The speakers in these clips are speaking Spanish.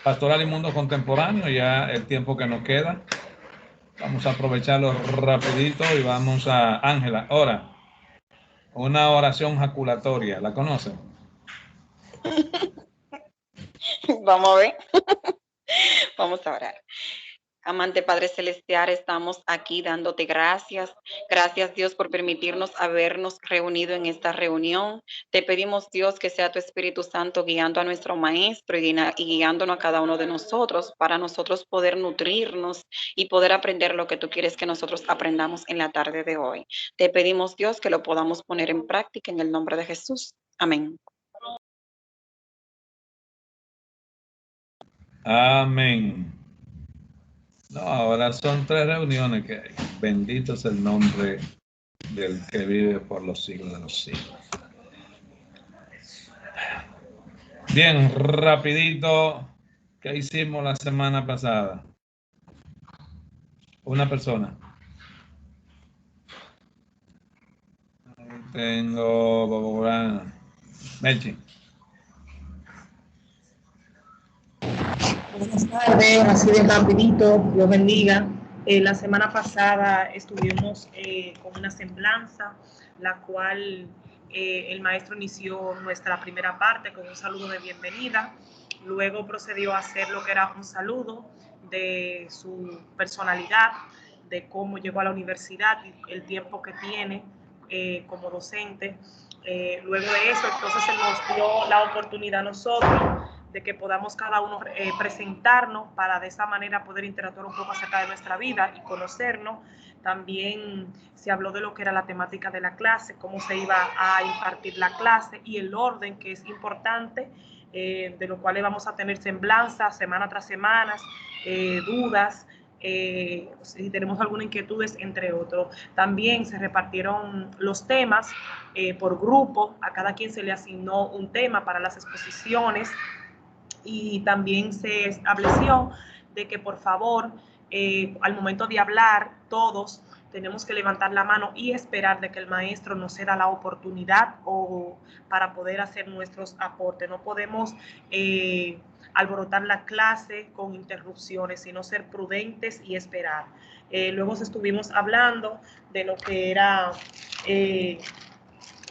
Pastoral y Mundo Contemporáneo, ya el tiempo que nos queda. Vamos a aprovecharlo rapidito y vamos a Ángela. Ahora, una oración jaculatoria, ¿la conocen? Vamos a ver. Vamos a orar. Amante Padre Celestial, estamos aquí dándote gracias. Gracias, Dios, por permitirnos habernos reunido en esta reunión. Te pedimos, Dios, que sea tu Espíritu Santo guiando a nuestro maestro y guiándonos a cada uno de nosotros para nosotros poder nutrirnos y poder aprender lo que tú quieres que nosotros aprendamos en la tarde de hoy. Te pedimos, Dios, que lo podamos poner en práctica en el nombre de Jesús. Amén. Amén. No, ahora son 3 reuniones que hay. Bendito es el nombre del que vive por los siglos de los siglos. Bien, rapidito, ¿qué hicimos la semana pasada? Una persona. Tengo Melchi. Buenas tardes, así de rapidito, Dios bendiga. La semana pasada estuvimos con una semblanza, la cual el maestro inició nuestra primera parte con un saludo de bienvenida, luego procedió a hacer lo que era un saludo de su personalidad, de cómo llegó a la universidad y el tiempo que tiene como docente. Luego de eso, entonces se nos dio la oportunidad a nosotros de que podamos cada uno presentarnos para de esa manera poder interactuar un poco acerca de nuestra vida y conocernos. También se habló de lo que era la temática de la clase, cómo se iba a impartir la clase y el orden, que es importante, de lo cual vamos a tener semblanzas semana tras semana, dudas, si tenemos alguna inquietudes, entre otros. También se repartieron los temas por grupo, a cada quien se le asignó un tema para las exposiciones. Y también se estableció de que por favor al momento de hablar todos tenemos que levantar la mano y esperar de que el maestro nos dé la oportunidad o para poder hacer nuestros aportes. No podemos alborotar la clase con interrupciones, sino ser prudentes y esperar. Luego estuvimos hablando de lo que era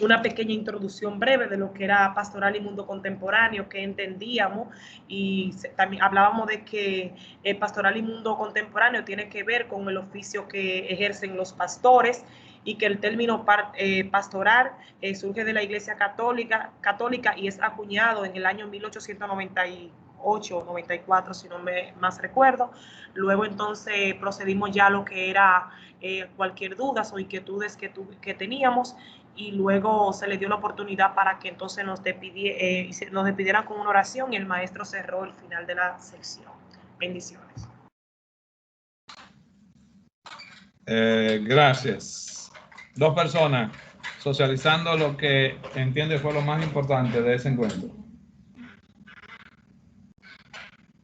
una pequeña introducción breve de lo que era Pastoral y Mundo Contemporáneo, que entendíamos, y también hablábamos de que Pastoral y Mundo Contemporáneo tiene que ver con el oficio que ejercen los pastores, y que el término pastoral surge de la Iglesia Católica y es acuñado en el año 1898, 94, si no me más recuerdo. Luego entonces procedimos ya a lo que era cualquier duda o inquietudes que teníamos, y luego se le dio la oportunidad para que entonces nos despidieran con una oración, y el maestro cerró el final de la sección. Bendiciones. Gracias. 2 personas socializando lo que entiende fue lo más importante de ese encuentro.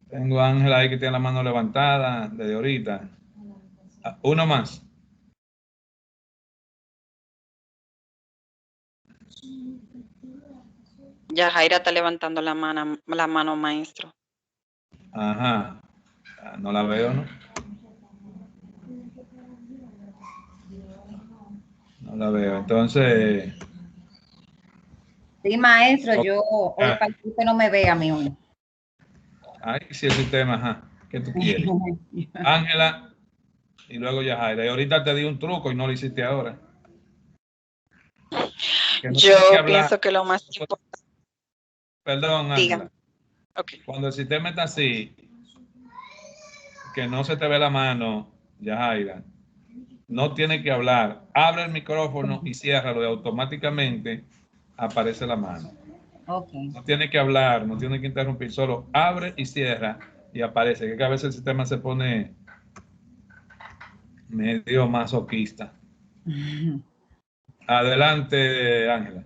Tengo a Ángela ahí que tiene la mano levantada desde ahorita. Uno más. Ya Jaira está levantando la mano, maestro. Ajá. No la veo, ¿no? No la veo. Entonces. Sí, maestro, okay. Yo hoy para que usted no me vea a mí hoy. Ay, sí, el sistema, ajá. ¿Qué tú quieres? Ángela y luego Yajaira. Y ahorita te di un truco y no lo hiciste ahora. No yo pienso que lo más importante. Perdón, Ángela. Okay. Cuando el sistema está así, que no se te ve la mano, Yajaira, no tiene que hablar. Abre el micrófono y ciérralo y automáticamente aparece la mano. Okay. No tiene que hablar, no tiene que interrumpir, solo abre y cierra y aparece. Que a veces el sistema se pone medio masoquista. Adelante, Ángela.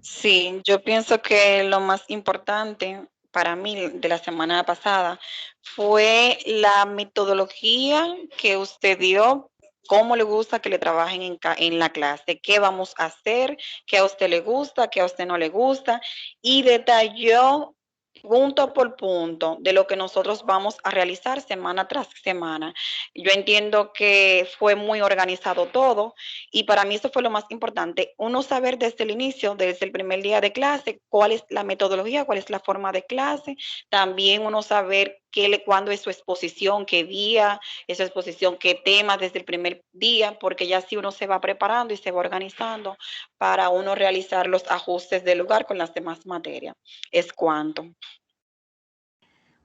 Sí, yo pienso que lo más importante para mí de la semana pasada fue la metodología que usted dio, cómo le gusta que le trabajen en la clase, qué vamos a hacer, qué a usted le gusta, qué a usted no le gusta, y detalló punto por punto de lo que nosotros vamos a realizar semana tras semana. Yo entiendo que fue muy organizado todo y para mí eso fue lo más importante, uno saber desde el inicio, desde el primer día de clase, cuál es la metodología, cuál es la forma de clase, también uno saber cuándo es su exposición, qué día es su exposición, qué tema desde el primer día, porque ya así uno se va preparando y se va organizando para uno realizar los ajustes del lugar con las demás materias. Es cuanto.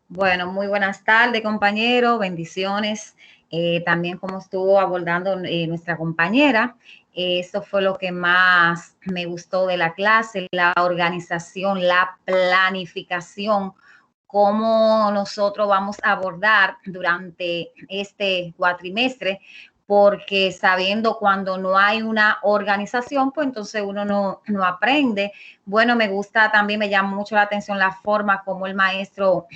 Bueno, muy buenas tardes, compañero. Bendiciones. También como estuvo abordando nuestra compañera, eso fue lo que más me gustó de la clase, la organización, la planificación, cómo nosotros vamos a abordar durante este cuatrimestre, porque sabiendo cuando no hay una organización, pues entonces uno no aprende. Bueno, me gusta también, me llama mucho la atención la forma como el maestro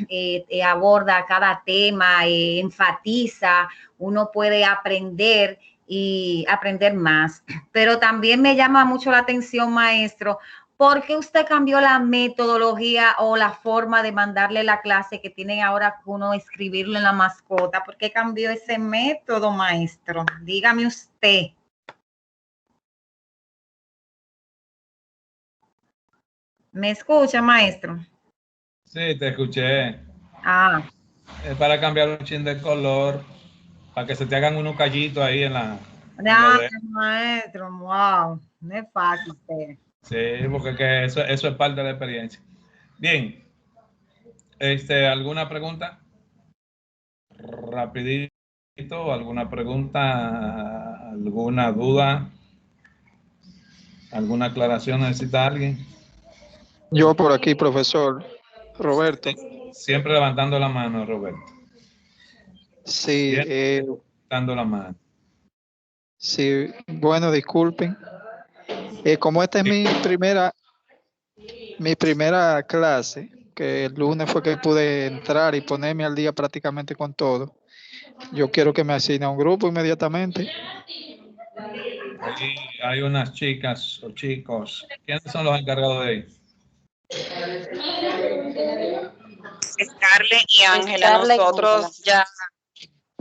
aborda cada tema, enfatiza, uno puede aprender y aprender más. Pero también me llama mucho la atención, maestro, ¿por qué usted cambió la metodología o la forma de mandarle la clase que tiene ahora uno escribirlo en la mascota? ¿Por qué cambió ese método, maestro? Dígame usted. ¿Me escucha, maestro? Sí, te escuché. Ah. Es para cambiar un chin de color, para que se te hagan unos callitos ahí en la... Maestro, wow, no es fácil usted. Sí, porque que eso es parte de la experiencia. Bien. ¿Alguna pregunta? Rapidito, ¿alguna pregunta? ¿Alguna duda? ¿Alguna aclaración necesita alguien? Yo por aquí, profesor Roberto. Siempre levantando la mano, Roberto. Sí, levantando la mano. Sí, bueno, disculpen. Como esta es mi primera clase, que el lunes fue que pude entrar y ponerme al día prácticamente con todo, yo quiero que me asigne a un grupo inmediatamente. Ahí hay unas chicas o chicos. ¿Quiénes son los encargados de ahí? Scarlett y Ángela. Nosotros ya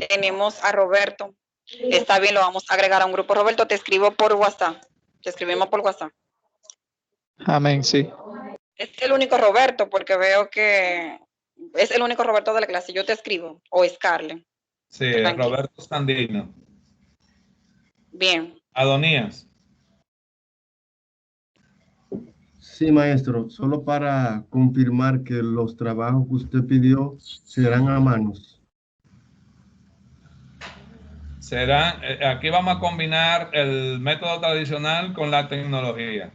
tenemos a Roberto. Está bien, lo vamos a agregar a un grupo. Roberto, te escribo por WhatsApp. Te escribimos por WhatsApp. Amén, sí. Es el único Roberto, porque veo que es el único Roberto de la clase. Yo te escribo. O Scarlett. Sí, Roberto Sandino. Bien. Adonías. Sí, maestro, solo para confirmar que los trabajos que usted pidió serán a manos. Aquí vamos a combinar el método tradicional con la tecnología.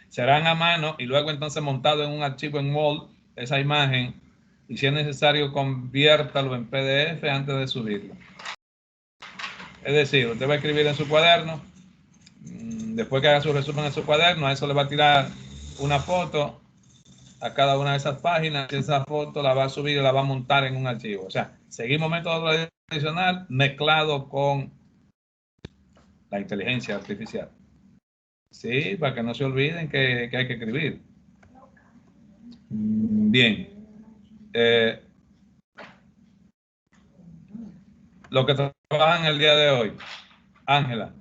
Serán a mano y luego entonces montado en un archivo en Word, esa imagen, y si es necesario conviértalo en PDF antes de subirlo. Es decir, usted va a escribir en su cuaderno, después que haga su resumen en su cuaderno, a eso le va a tirar una foto a cada una de esas páginas, y esa foto la va a subir y la va a montar en un archivo. O sea, seguimos método tradicional mezclado con la inteligencia artificial. Sí, para que no se olviden que hay que escribir. Bien. Lo que trabajan el día de hoy. Ángela,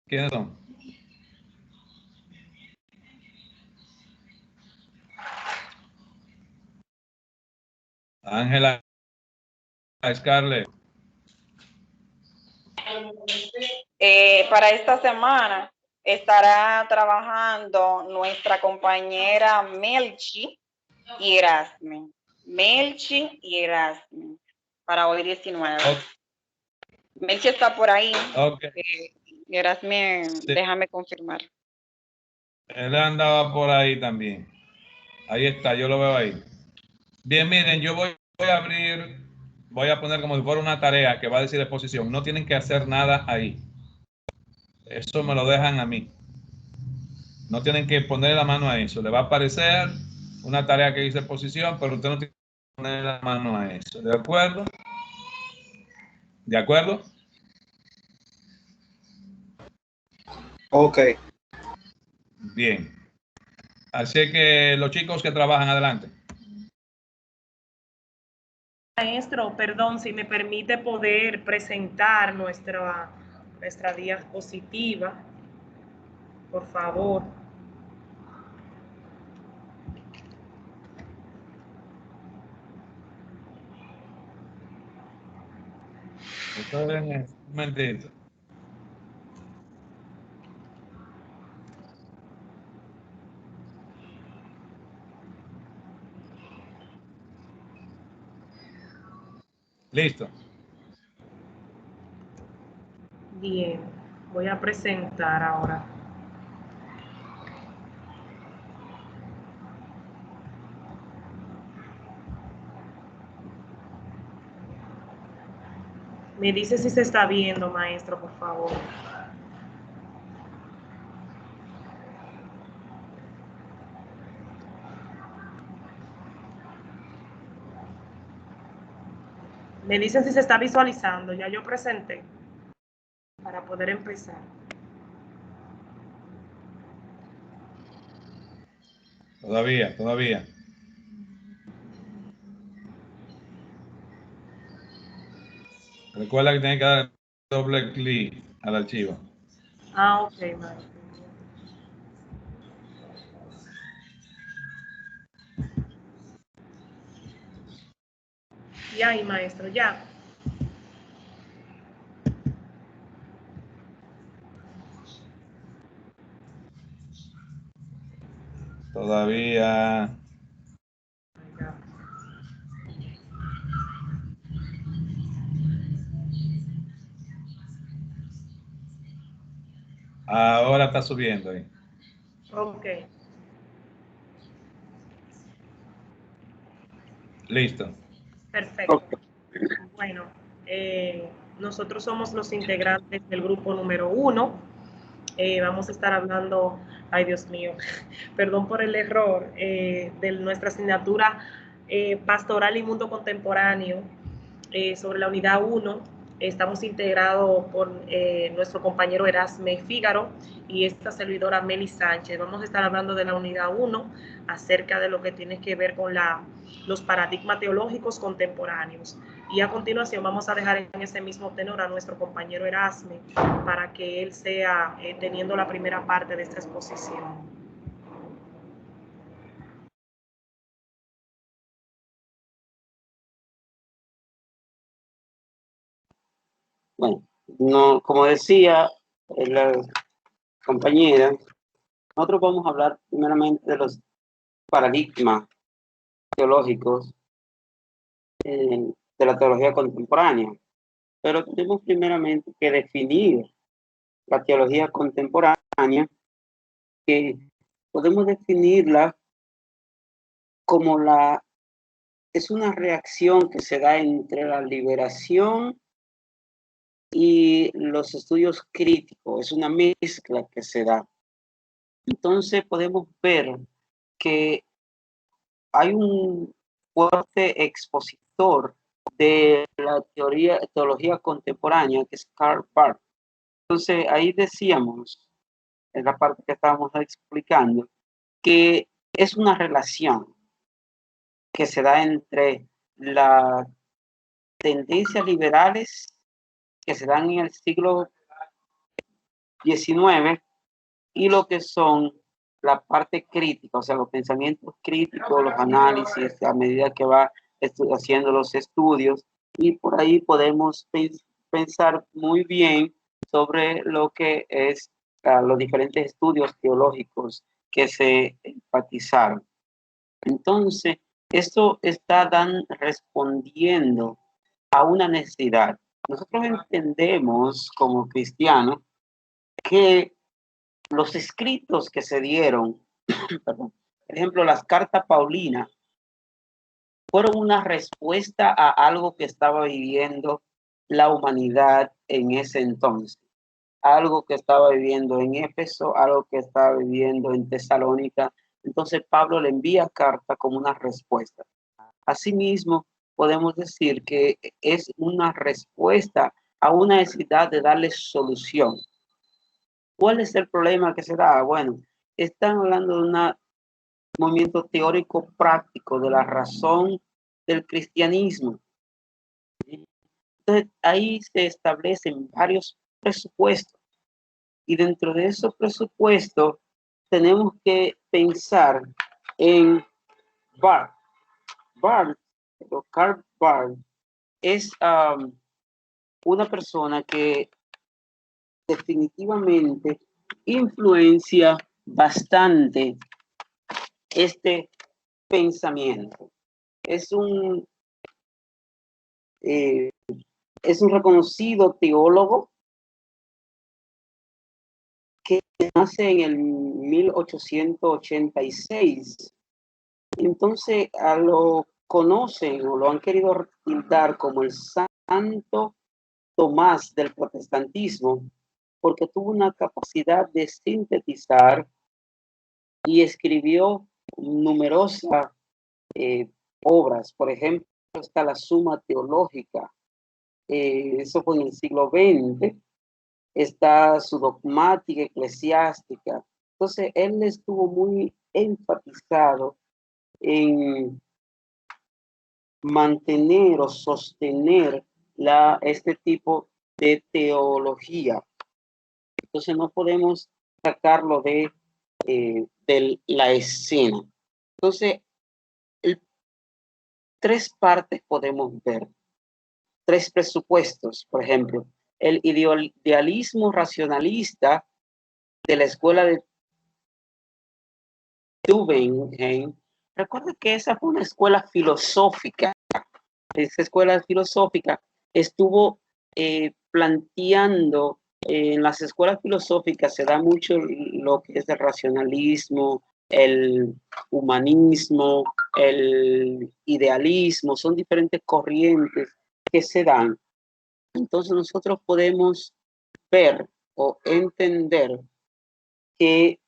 ¿quiénes son? Ángela, Scarlett. Para esta semana estará trabajando nuestra compañera Melchi y Erasme. Melchi y Erasme. Para hoy 19. Okay. Melchi está por ahí. Okay. Erasme, sí. Déjame confirmar. Él andaba por ahí también. Ahí está, yo lo veo ahí. Bien, miren, yo voy a abrir, voy a poner como si fuera una tarea que va a decir exposición. No tienen que hacer nada ahí. Eso me lo dejan a mí. No tienen que poner la mano a eso. Le va a aparecer una tarea que dice exposición, pero usted no tiene que poner la mano a eso. ¿De acuerdo? ¿De acuerdo? Ok. Bien. Así que los chicos que trabajan, adelante. Maestro, perdón, si me permite poder presentar nuestra diapositiva, por favor. Un momentito. Listo. Bien, voy a presentar ahora. Me dice si se está viendo, maestro, por favor. Me dicen si se está visualizando. Ya yo presenté para poder empezar. Todavía. Recuerda que tiene que dar doble clic al archivo. Ah, ok, maestro. Y ahí, maestro, ya. Todavía. Ahora está subiendo ahí. Ok. Listo. Perfecto. Bueno, nosotros somos los integrantes del grupo número 1. Vamos a estar hablando, ay Dios mío, perdón por el error, de nuestra asignatura Pastoral y Mundo Contemporáneo sobre la unidad 1. Estamos integrados por nuestro compañero Erasme Fígaro y esta servidora Meli Sánchez. Vamos a estar hablando de la unidad 1 acerca de lo que tiene que ver con los paradigmas teológicos contemporáneos. Y a continuación vamos a dejar en ese mismo tenor a nuestro compañero Erasme para que él sea teniendo la primera parte de esta exposición. Bueno, no, como decía la compañera, nosotros vamos a hablar primeramente de los paradigmas teológicos de la teología contemporánea, pero tenemos primeramente que definir la teología contemporánea, que podemos definirla como es una reacción que se da entre la liberación y los estudios críticos, es una mezcla que se da. Entonces podemos ver que hay un fuerte expositor de la teología contemporánea, que es Karl Barth. Entonces ahí decíamos, en la parte que estábamos explicando, que es una relación que se da entre las tendencias liberales que se dan en el siglo XIX y lo que son la parte crítica, o sea, los pensamientos críticos, los análisis, a medida que va haciendo los estudios, y por ahí podemos pensar muy bien sobre lo que es los diferentes estudios teológicos que se enfatizaron. Entonces, esto está respondiendo a una necesidad. Nosotros entendemos como cristianos que los escritos que se dieron, perdón, por ejemplo, las cartas paulinas, fueron una respuesta a algo que estaba viviendo la humanidad en ese entonces. Algo que estaba viviendo en Éfeso, algo que estaba viviendo en Tesalónica. Entonces Pablo le envía carta como una respuesta. Asimismo, podemos decir que es una respuesta a una necesidad de darle solución. ¿Cuál es el problema que se da? Bueno, están hablando de un movimiento teórico práctico de la razón del cristianismo. Entonces, ahí se establecen varios presupuestos y dentro de esos presupuestos tenemos que pensar en Barth. Barth, o Karl Barth, es una persona que definitivamente influencia bastante este pensamiento. Es un reconocido teólogo que nace en el 1886. Entonces, lo conocen o lo han querido pintar como el Santo Tomás del protestantismo, porque tuvo una capacidad de sintetizar y escribió numerosas obras. Por ejemplo, está la Suma Teológica, eso fue en el siglo XX, está su Dogmática Eclesiástica. Entonces, él estuvo muy enfatizado en mantener o sostener este tipo de teología. Entonces no podemos sacarlo de la escena. Entonces, tres partes podemos ver, tres presupuestos. Por ejemplo, el idealismo racionalista de la escuela de Tübingen. Recuerda que esa fue una escuela filosófica. Esa escuela filosófica estuvo planteando, en las escuelas filosóficas se da mucho lo que es el racionalismo, el humanismo, el idealismo, son diferentes corrientes que se dan. Entonces nosotros podemos ver o entender que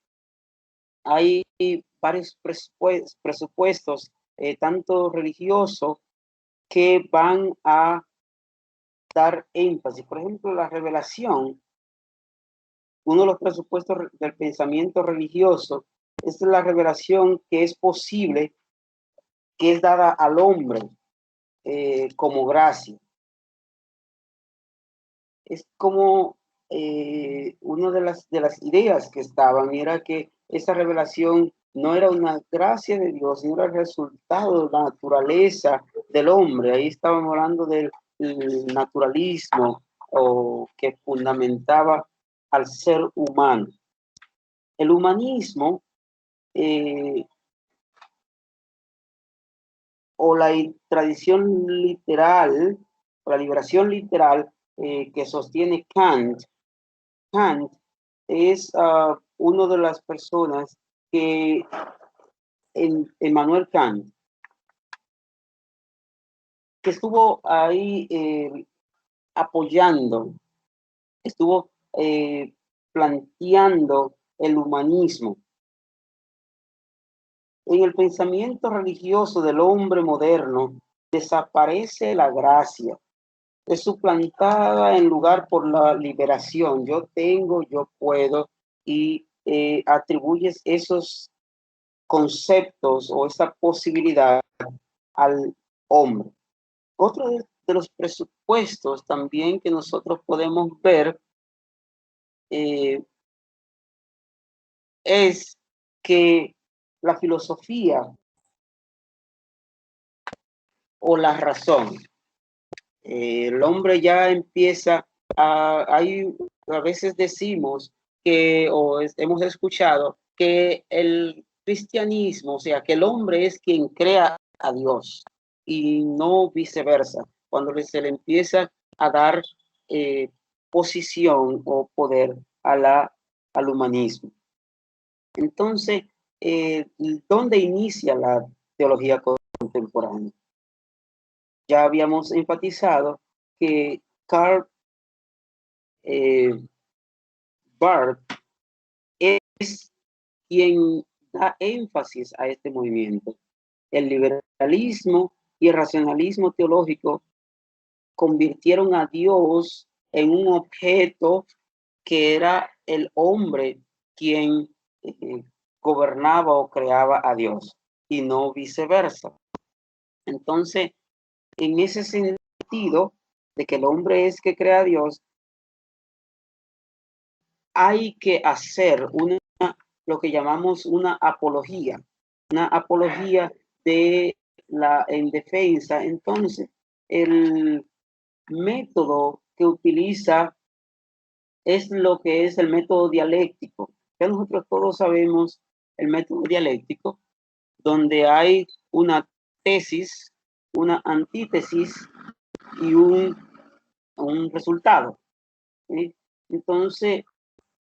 hay varios presupuestos, tanto religiosos, que van a dar énfasis. Por ejemplo, la revelación, uno de los presupuestos del pensamiento religioso, es la revelación que es posible, que es dada al hombre como gracia. Es como una de las ideas que estaban, era que esa revelación no era una gracia de Dios, sino era el resultado de la naturaleza del hombre. Ahí estábamos hablando del naturalismo, o que fundamentaba al ser humano. El humanismo o la tradición literal, o la liberación literal que sostiene Kant. Kant es una de las personas que Emmanuel Kant, que estuvo ahí apoyando, estuvo planteando el humanismo. En el pensamiento religioso del hombre moderno desaparece la gracia, es suplantada en lugar por la liberación. Yo tengo, yo puedo, y atribuyes esos conceptos o esa posibilidad al hombre. Otro de los presupuestos también que nosotros podemos ver es que la filosofía o la razón, el hombre ya empieza a veces decimos que, o hemos escuchado que el cristianismo, o sea, que el hombre es quien crea a Dios y no viceversa, cuando se le empieza a dar posición o poder al humanismo. Entonces, ¿dónde inicia la teología contemporánea? Ya habíamos enfatizado que Karl Barth es quien da énfasis a este movimiento. El liberalismo y el racionalismo teológico convirtieron a Dios en un objeto que era el hombre quien gobernaba o creaba a Dios y no viceversa. Entonces, en ese sentido, sentido de que el hombre es que crea a Dios, hay que hacer lo que llamamos una apología en defensa. Entonces, el método que utiliza es lo que es el método dialéctico. Ya nosotros todos sabemos el método dialéctico, donde hay una tesis, una antítesis y un resultado, ¿sí? Entonces,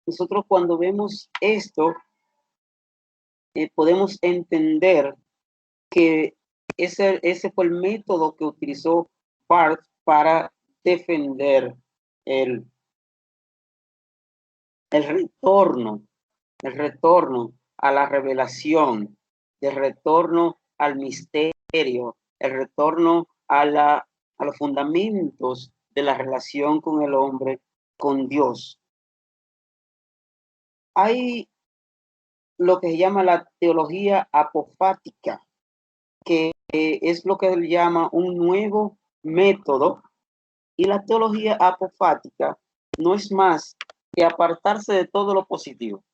nosotros cuando vemos esto, podemos entender que ese fue el método que utilizó Barth para defender el retorno a la revelación, el retorno al misterio, el retorno a los fundamentos de la relación con el hombre, con Dios. Hay lo que se llama la teología apofática, que es lo que él llama un nuevo método, y la teología apofática no es más que apartarse de todo lo positivo.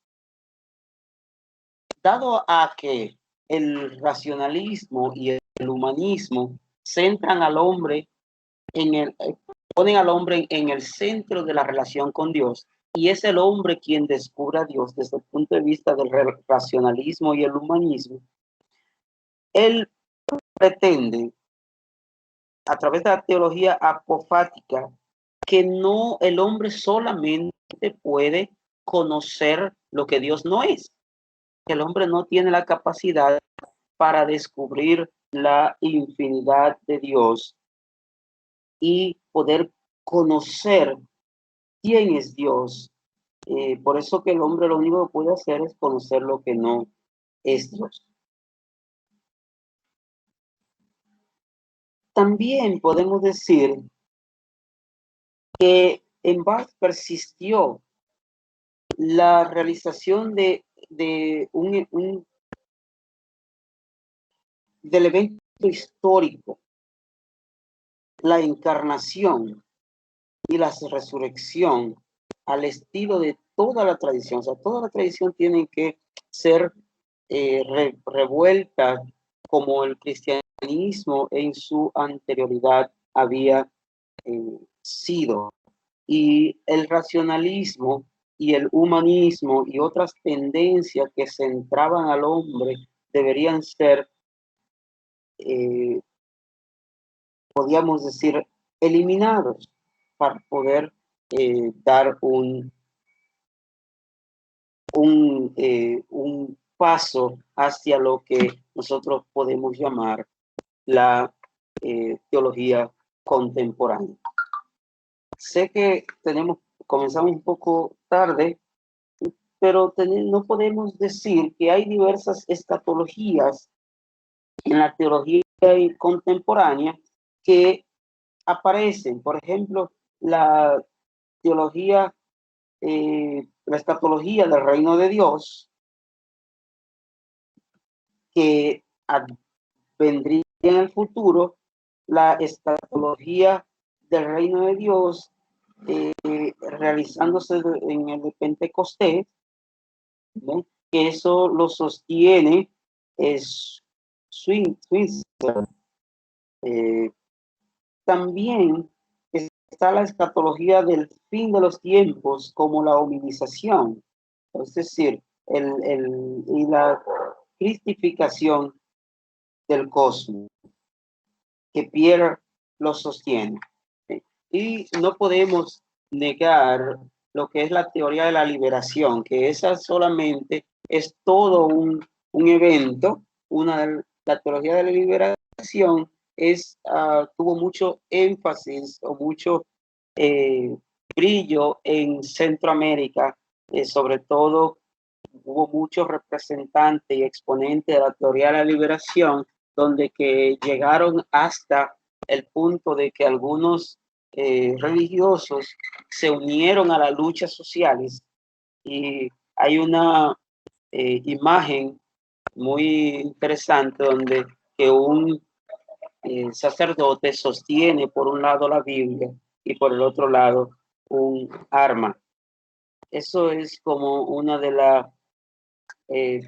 Dado a que el racionalismo y el humanismo centran al hombre ponen al hombre en el centro de la relación con Dios, y es el hombre quien descubre a Dios desde el punto de vista del racionalismo y el humanismo, él pretende, a través de la teología apofática, que no, el hombre solamente puede conocer lo que Dios no es. El hombre no tiene la capacidad para descubrir la infinidad de Dios y poder conocer quién es Dios. Por eso que el hombre lo único que puede hacer es conocer lo que no es Dios. También podemos decir que en Barth persistió la realización del evento histórico, la encarnación y la resurrección, al estilo de toda la tradición. O sea, toda la tradición tiene que ser revuelta como el cristianismo en su anterioridad había sido. Y el racionalismo y el humanismo y otras tendencias que centraban al hombre deberían ser, podríamos decir, eliminados para poder dar un paso hacia lo que nosotros podemos llamar la teología contemporánea. Sé que comenzamos un poco tarde, pero no podemos decir que hay diversas escatologías en la teología contemporánea que aparecen. Por ejemplo, la teología, la escatología del reino de Dios, que vendría en el futuro, la escatología del reino de Dios realizándose en el de Pentecostés, ¿no? Que eso lo sostiene Swinzer. También está la escatología del fin de los tiempos como la hominización, es decir, y la cristificación del cosmos, que Pierre lo sostiene. Y no podemos negar lo que es la teoría de la liberación, que esa solamente es todo un evento. La teología de la liberación tuvo mucho énfasis o mucho brillo en Centroamérica, sobre todo hubo muchos representantes y exponentes de la teoría de la liberación, donde que llegaron hasta el punto de que algunos religiosos se unieron a las luchas sociales, y hay una imagen muy interesante donde que un sacerdote sostiene por un lado la Biblia y por el otro lado un arma. Eso es como una de las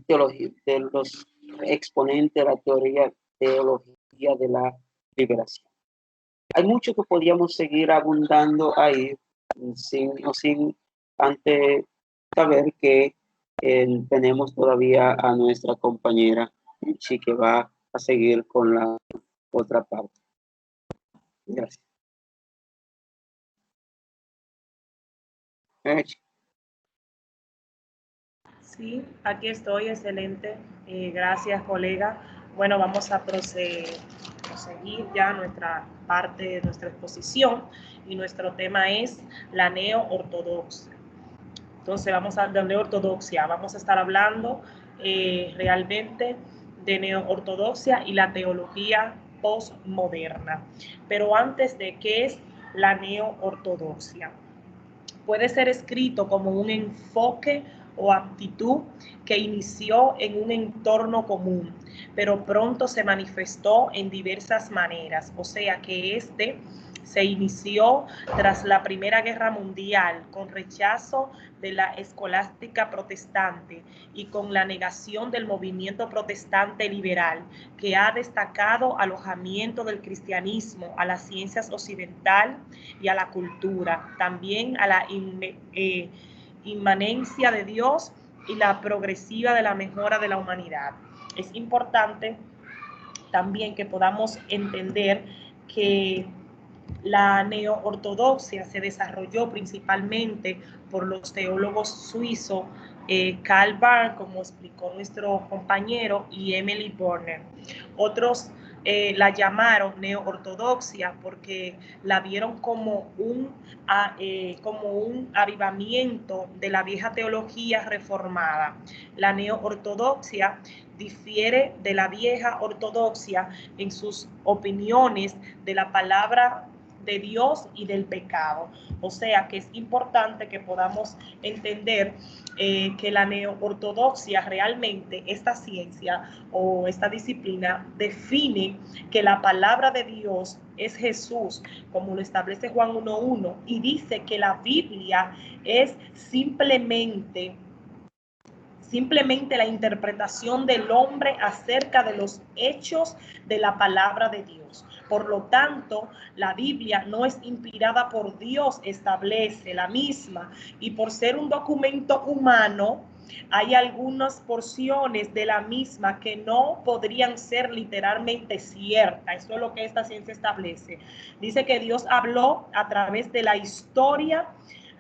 teología, de los exponentes de la teología de la liberación. Hay mucho que podríamos seguir abundando ahí sin antes saber que tenemos todavía a nuestra compañera Michi, que va a seguir con la otra parte. Gracias. Sí, aquí estoy, excelente. Gracias, colega. Bueno, vamos a proseguir ya nuestra parte de nuestra exposición y nuestro tema es la neo-ortodoxia. Entonces vamos a hablar de ortodoxia, vamos a estar hablando realmente de neo-ortodoxia y la teología postmoderna. Pero antes de qué es la neo-ortodoxia, puede ser escrito como un enfoque o actitud que inició en un entorno común, pero pronto se manifestó en diversas maneras, o sea que se inició tras la Primera Guerra Mundial con rechazo de la escolástica protestante y con la negación del movimiento protestante liberal, que ha destacado alojamiento del cristianismo a las ciencias occidental y a la cultura, también a la inmanencia de Dios y la progresiva de la mejora de la humanidad. Es importante también que podamos entender que la neo-ortodoxia se desarrolló principalmente por los teólogos suizos Karl Barth, como explicó nuestro compañero, y Emily Borner. Otros la llamaron neo-ortodoxia porque la vieron como un avivamiento de la vieja teología reformada. La neo-ortodoxia difiere de la vieja ortodoxia en sus opiniones de la palabra de Dios y del pecado. O sea que es importante que podamos entender que la neo-ortodoxia realmente, esta ciencia o esta disciplina define que la palabra de Dios es Jesús, como lo establece Juan 1:1, y dice que la Biblia es simplemente la interpretación del hombre acerca de los hechos de la palabra de Dios. Por lo tanto, la Biblia no es inspirada por Dios, establece la misma, y por ser un documento humano, hay algunas porciones de la misma que no podrían ser literalmente ciertas. Eso es lo que esta ciencia establece. Dice que Dios habló a través de la historia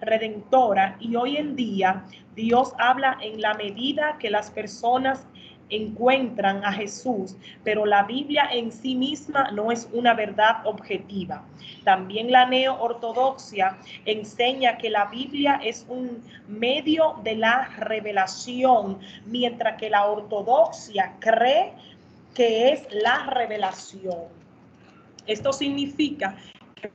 redentora, y hoy en día Dios habla en la medida que las personas encuentran a Jesús, pero la Biblia en sí misma no es una verdad objetiva. También la neo-ortodoxia enseña que la Biblia es un medio de la revelación, mientras que la ortodoxia cree que es la revelación. Esto significa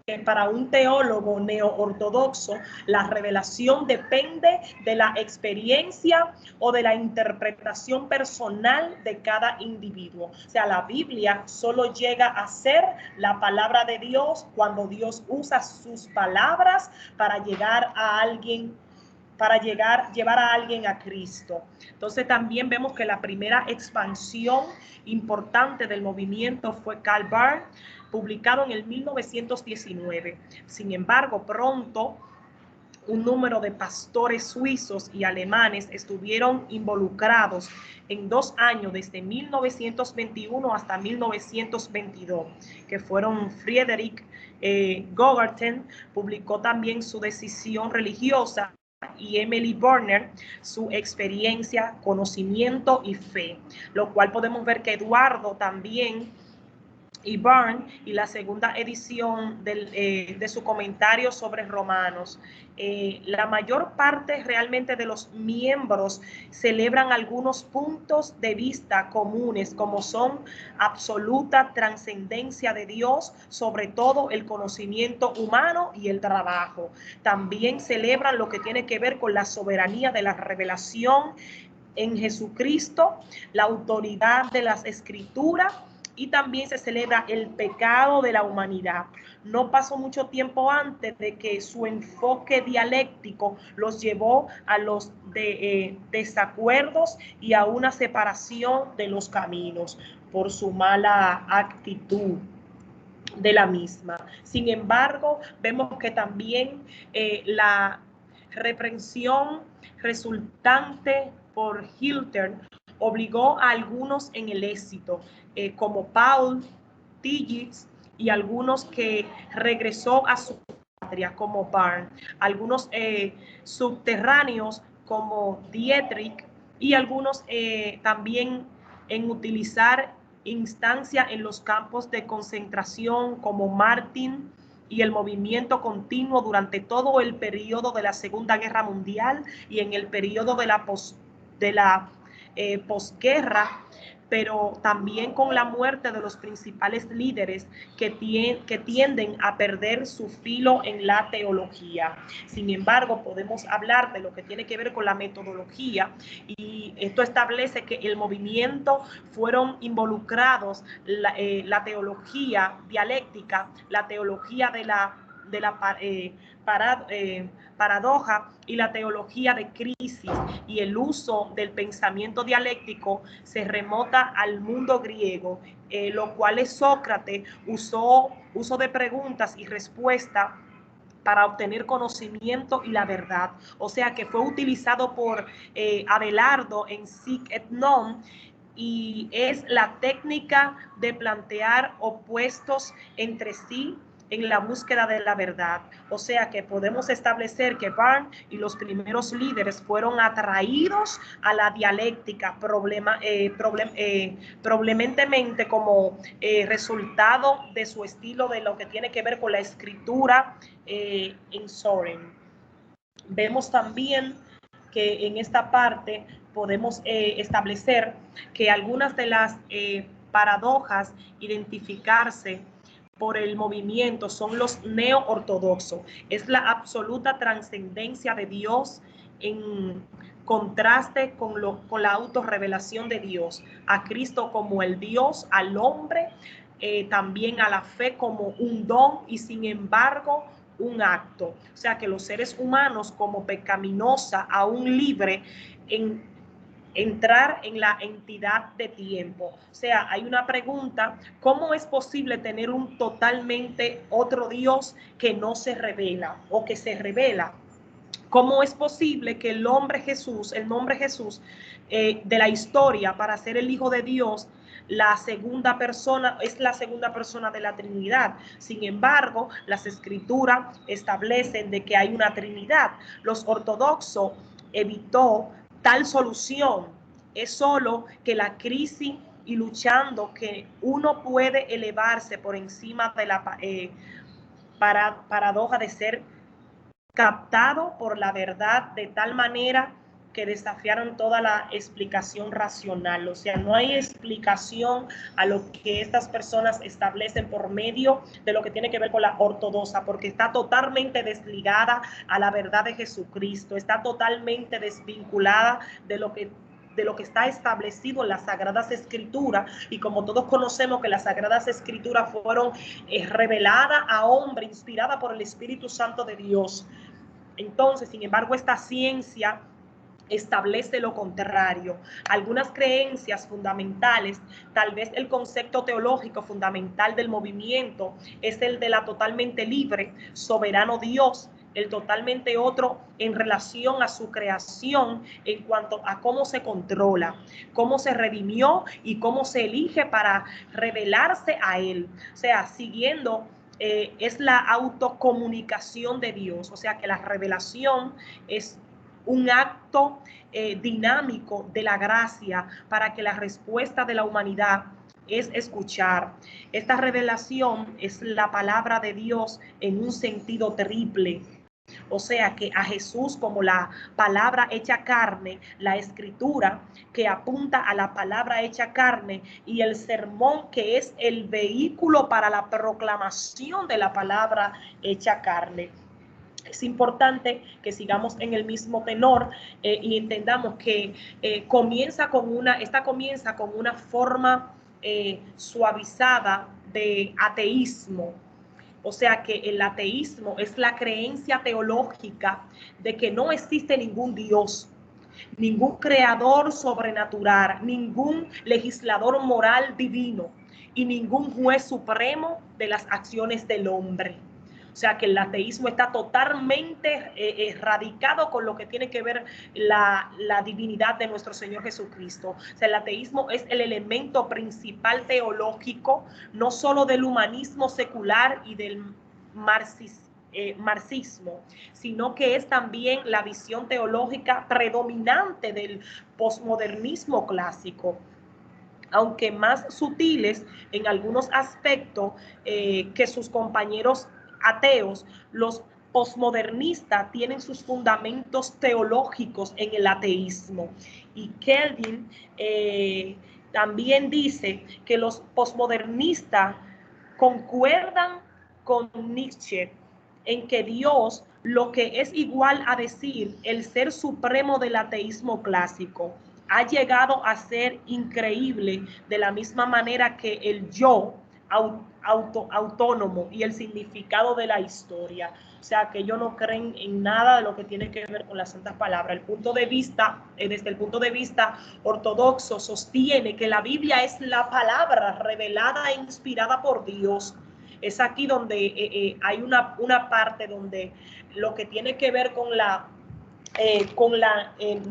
que para un teólogo neo-ortodoxo la revelación depende de la experiencia o de la interpretación personal de cada individuo. O sea, la Biblia solo llega a ser la palabra de Dios cuando Dios usa sus palabras para llegar a alguien, llevar a alguien a Cristo. Entonces también vemos que la primera expansión importante del movimiento fue Karl Barth, publicado en el 1919. Sin embargo, pronto un número de pastores suizos y alemanes estuvieron involucrados en 2 años, desde 1921 hasta 1922, que fueron Friedrich Gogarten, publicó también su decisión religiosa, y Emily Borner su experiencia, conocimiento y fe, lo cual podemos ver que Eduardo también y Barnes, y la segunda edición de su comentario sobre Romanos. La mayor parte realmente de los miembros celebran algunos puntos de vista comunes, como son absoluta trascendencia de Dios, sobre todo el conocimiento humano y el trabajo. También celebran lo que tiene que ver con la soberanía de la revelación en Jesucristo, la autoridad de las Escrituras, y también se celebra el pecado de la humanidad. No pasó mucho tiempo antes de que su enfoque dialéctico los llevó a los desacuerdos y a una separación de los caminos por su mala actitud de la misma. Sin embargo, vemos que también la reprensión resultante por Hilton obligó a algunos en el éxito, como Paul Tillich y algunos que regresó a su patria, como Barnes, algunos subterráneos como Dietrich y algunos también en utilizar instancia en los campos de concentración como Martin y el movimiento continuo durante todo el periodo de la Segunda Guerra Mundial y en el periodo de la posguerra, pero también con la muerte de los principales líderes que tienden a perder su filo en la teología. Sin embargo, podemos hablar de lo que tiene que ver con la metodología, y esto establece que el movimiento fueron involucrados la teología dialéctica, la teología de la paradoja y la teología de crisis, y el uso del pensamiento dialéctico se remota al mundo griego, lo cual es Sócrates uso de preguntas y respuestas para obtener conocimiento y la verdad. O sea que fue utilizado por Abelardo en Sic et Non, y es la técnica de plantear opuestos entre sí en la búsqueda de la verdad. O sea que podemos establecer que Barnes y los primeros líderes fueron atraídos a la dialéctica probablemente como resultado de su estilo de lo que tiene que ver con la escritura en Soren. Vemos también que en esta parte podemos establecer que algunas de las paradojas identificarse por el movimiento son los neo-ortodoxos. Es la absoluta trascendencia de Dios en contraste con la autorrevelación de Dios, a Cristo como el Dios, al hombre, también a la fe como un don y sin embargo un acto. O sea que los seres humanos como pecaminosa, aún libre en entrar en la entidad de tiempo. O sea, hay una pregunta: ¿cómo es posible tener un totalmente otro Dios que no se revela o que se revela? ¿Cómo es posible que el nombre Jesús de la historia para ser el Hijo de Dios, la segunda persona, es la segunda persona de la Trinidad? Sin embargo, las escrituras establecen de que hay una Trinidad. Los ortodoxos evitó tal solución. Es solo que la crisis y luchando que uno puede elevarse por encima de la paradoja de ser captado por la verdad de tal manera que desafiaron toda la explicación racional. O sea, no hay explicación a lo que estas personas establecen por medio de lo que tiene que ver con la ortodoxa, porque está totalmente desligada a la verdad de Jesucristo, está totalmente desvinculada de lo que está establecido en las Sagradas Escrituras, y como todos conocemos que las Sagradas Escrituras fueron reveladas a hombre, inspirada por el Espíritu Santo de Dios. Entonces, sin embargo, esta ciencia establece lo contrario. Algunas creencias fundamentales, tal vez el concepto teológico fundamental del movimiento es el de la totalmente libre, soberano Dios, el totalmente otro en relación a su creación en cuanto a cómo se controla, cómo se redimió y cómo se elige para revelarse a él. O sea, siguiendo es la autocomunicación de Dios. O sea que la revelación es un acto dinámico de la gracia para que la respuesta de la humanidad es escuchar. Esta revelación es la palabra de Dios en un sentido triple. O sea que a Jesús como la palabra hecha carne, la escritura que apunta a la palabra hecha carne y el sermón que es el vehículo para la proclamación de la palabra hecha carne. Es importante que sigamos en el mismo tenor y entendamos que comienza con una forma suavizada de ateísmo. O sea que el ateísmo es la creencia teológica de que no existe ningún Dios, ningún creador sobrenatural, ningún legislador moral divino y ningún juez supremo de las acciones del hombre. O sea que el ateísmo está totalmente radicado con lo que tiene que ver la divinidad de nuestro Señor Jesucristo. O sea, el ateísmo es el elemento principal teológico, no solo del humanismo secular y del marxismo, sino que es también la visión teológica predominante del posmodernismo clásico, aunque más sutiles en algunos aspectos que sus compañeros ateos. Los posmodernistas tienen sus fundamentos teológicos en el ateísmo. Y Kelvin también dice que los posmodernistas concuerdan con Nietzsche en que Dios, lo que es igual a decir el ser supremo del ateísmo clásico, ha llegado a ser increíble de la misma manera que el yo autónomo y el significado de la historia. O sea, que ellos no creen en nada de lo que tiene que ver con las santas palabras. El punto de vista, desde el punto de vista ortodoxo, sostiene que la Biblia es la palabra revelada e inspirada por Dios. Es aquí donde hay una parte donde lo que tiene que ver con la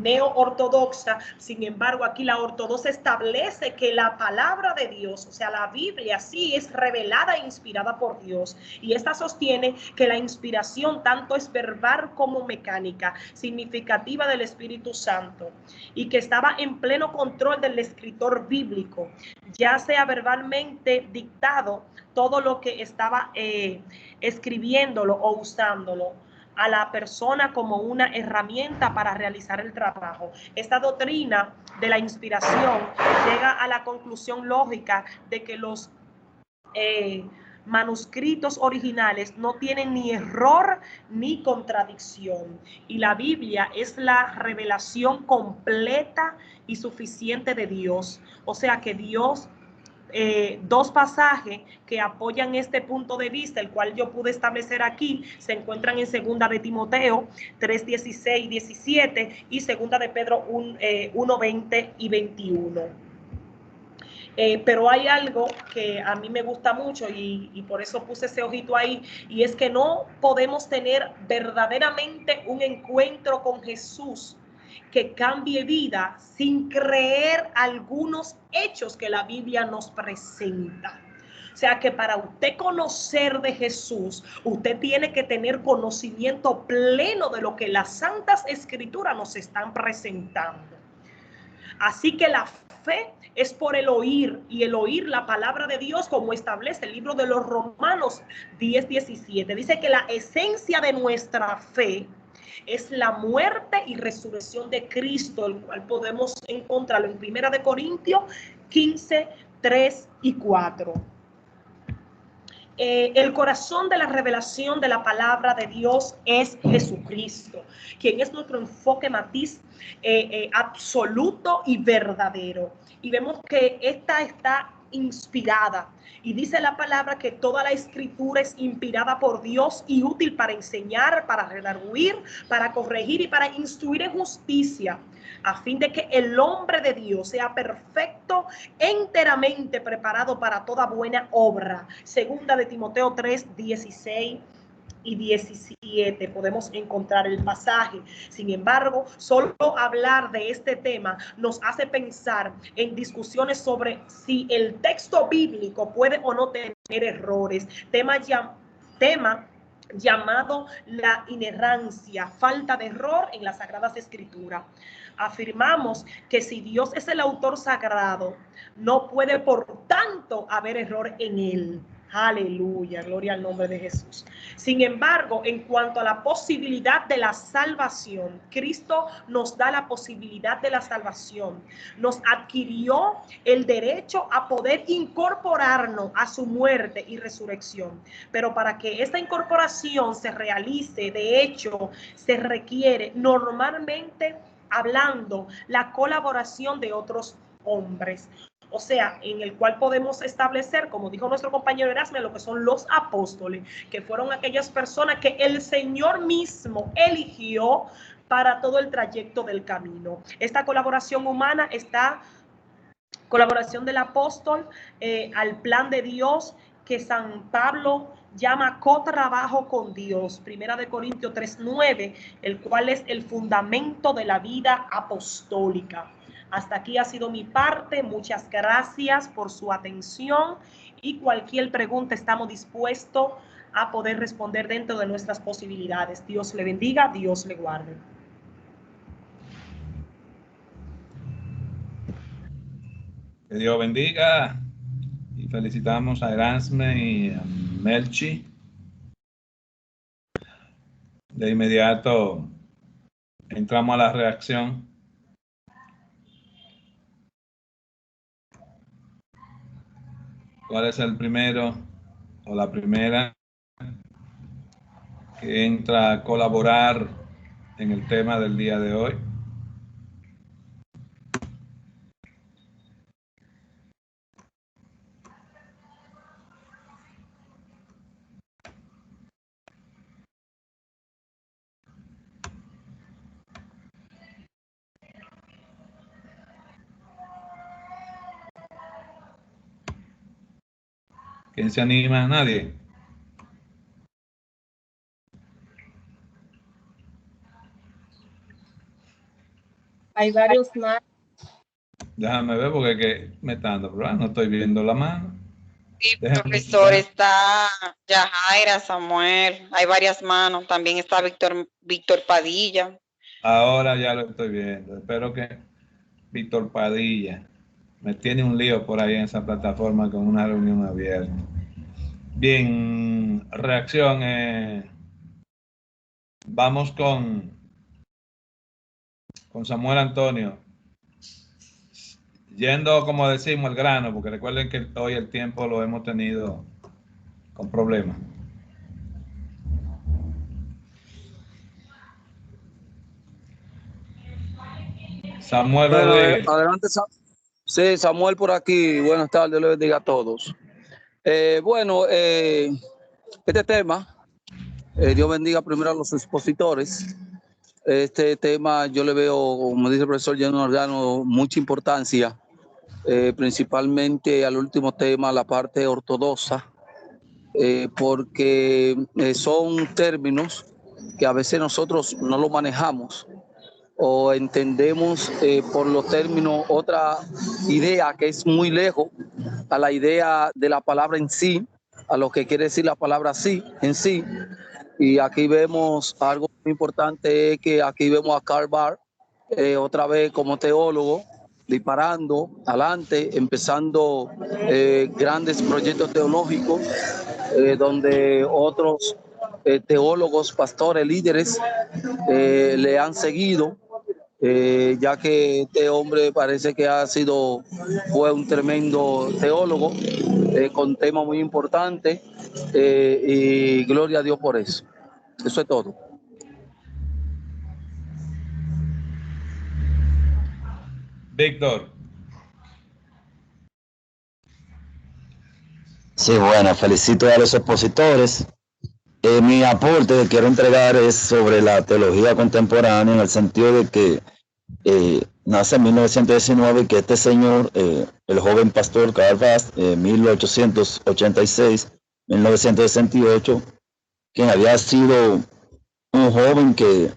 neo-ortodoxa. Sin embargo, aquí la ortodoxa establece que la palabra de Dios, o sea, la Biblia, sí es revelada e inspirada por Dios. Y esta sostiene que la inspiración tanto es verbal como mecánica, significativa del Espíritu Santo, y que estaba en pleno control del escritor bíblico, ya sea verbalmente dictado todo lo que estaba escribiéndolo o usándolo a la persona como una herramienta para realizar el trabajo. Esta doctrina de la inspiración llega a la conclusión lógica de que los manuscritos originales no tienen ni error ni contradicción, y la Biblia es la revelación completa y suficiente de Dios. O sea que Dios, dos pasajes que apoyan este punto de vista, el cual yo pude establecer aquí, se encuentran en segunda de Timoteo 3:16 y 17 y segunda de Pedro 1:20 y 21. Pero hay algo que a mí me gusta mucho y por eso puse ese ojito ahí, y es que no podemos tener verdaderamente un encuentro con Jesús que cambie vida sin creer algunos hechos que la Biblia nos presenta. O sea que para usted conocer de Jesús, usted tiene que tener conocimiento pleno de lo que las Santas Escrituras nos están presentando. Así que la fe es por el oír, y el oír la palabra de Dios, como establece el libro de los Romanos 10:17. Dice que la esencia de nuestra fe es la muerte y resurrección de Cristo, el cual podemos encontrarlo en 1 de Corintios 15:3 y 4. El corazón de la revelación de la palabra de Dios es Jesucristo, quien es nuestro enfoque matiz absoluto y verdadero. Y vemos que esta está inspirada, y dice la palabra que toda la escritura es inspirada por Dios y útil para enseñar, para redarguir, para corregir y para instruir en justicia, a fin de que el hombre de Dios sea perfecto, enteramente preparado para toda buena obra. Segunda de Timoteo 3:16 y 17 podemos encontrar el pasaje. Sin embargo, solo hablar de este tema nos hace pensar en discusiones sobre si el texto bíblico puede o no tener errores. Tema llamado la inerrancia, falta de error en las Sagradas Escrituras. Afirmamos que si Dios es el autor sagrado, no puede por tanto haber error en él. Aleluya, gloria al nombre de Jesús. Sin embargo, en cuanto a la posibilidad de la salvación, Cristo nos da la posibilidad de la salvación. Nos adquirió el derecho a poder incorporarnos a su muerte y resurrección. Pero para que esta incorporación se realice, de hecho, se requiere normalmente hablando la colaboración de otros hombres. o sea, en el cual podemos establecer, como dijo nuestro compañero Erasme, lo que son los apóstoles, que fueron aquellas personas que el Señor mismo eligió para todo el trayecto del camino. Esta colaboración humana está, colaboración del apóstol al plan de Dios, que San Pablo llama cotrabajo con Dios, 1 Corintios 3:9, el cual es el fundamento de la vida apostólica. Hasta aquí ha sido mi parte. Muchas gracias por su atención y cualquier pregunta estamos dispuestos a poder responder dentro de nuestras posibilidades. Dios le bendiga, Dios le guarde. Que Dios bendiga y felicitamos a Erasme y a Melchi. De inmediato entramos a la reacción. ¿Cuál es el primero o la primera que entra a colaborar en el tema del día de hoy? ¿Quién se anima? Nadie. Hay varios más. Déjame ver porque que me está dando problema. No estoy viendo la mano. Sí, profesor, está Yajaira, Samuel, hay varias manos. También está Víctor Padilla. Ahora ya lo estoy viendo. Espero que Víctor Padilla me tiene un lío por ahí en esa plataforma con una reunión abierta. Bien, reacción. Vamos con Samuel Antonio. Yendo, como decimos, al grano, porque recuerden que hoy el tiempo lo hemos tenido con problemas. Samuel Rodríguez. Adelante, sí, Samuel por aquí. Buenas tardes, les bendiga a todos. Este tema, Dios bendiga primero a los expositores. Este tema yo le veo, como dice el profesor Jenny Organo, mucha importancia, principalmente al último tema, la parte ortodoxa, porque son términos que a veces nosotros no lo manejamos o entendemos por los términos otra idea que es muy lejos a la idea de la palabra en sí, a lo que quiere decir la palabra sí en sí. Y aquí vemos algo muy importante, es que aquí vemos a Karl Barth otra vez como teólogo, disparando adelante, empezando grandes proyectos teológicos, donde otros teólogos, pastores, líderes le han seguido, ya que este hombre parece que fue un tremendo teólogo con temas muy importantes, y gloria a Dios por eso. Eso es todo. Víctor. Sí, bueno, felicito a los expositores. Mi aporte que quiero entregar es sobre la teología contemporánea, en el sentido de que nace en 1919 y que este señor, el joven pastor Karl Barth, 1886-1968, quien había sido un joven que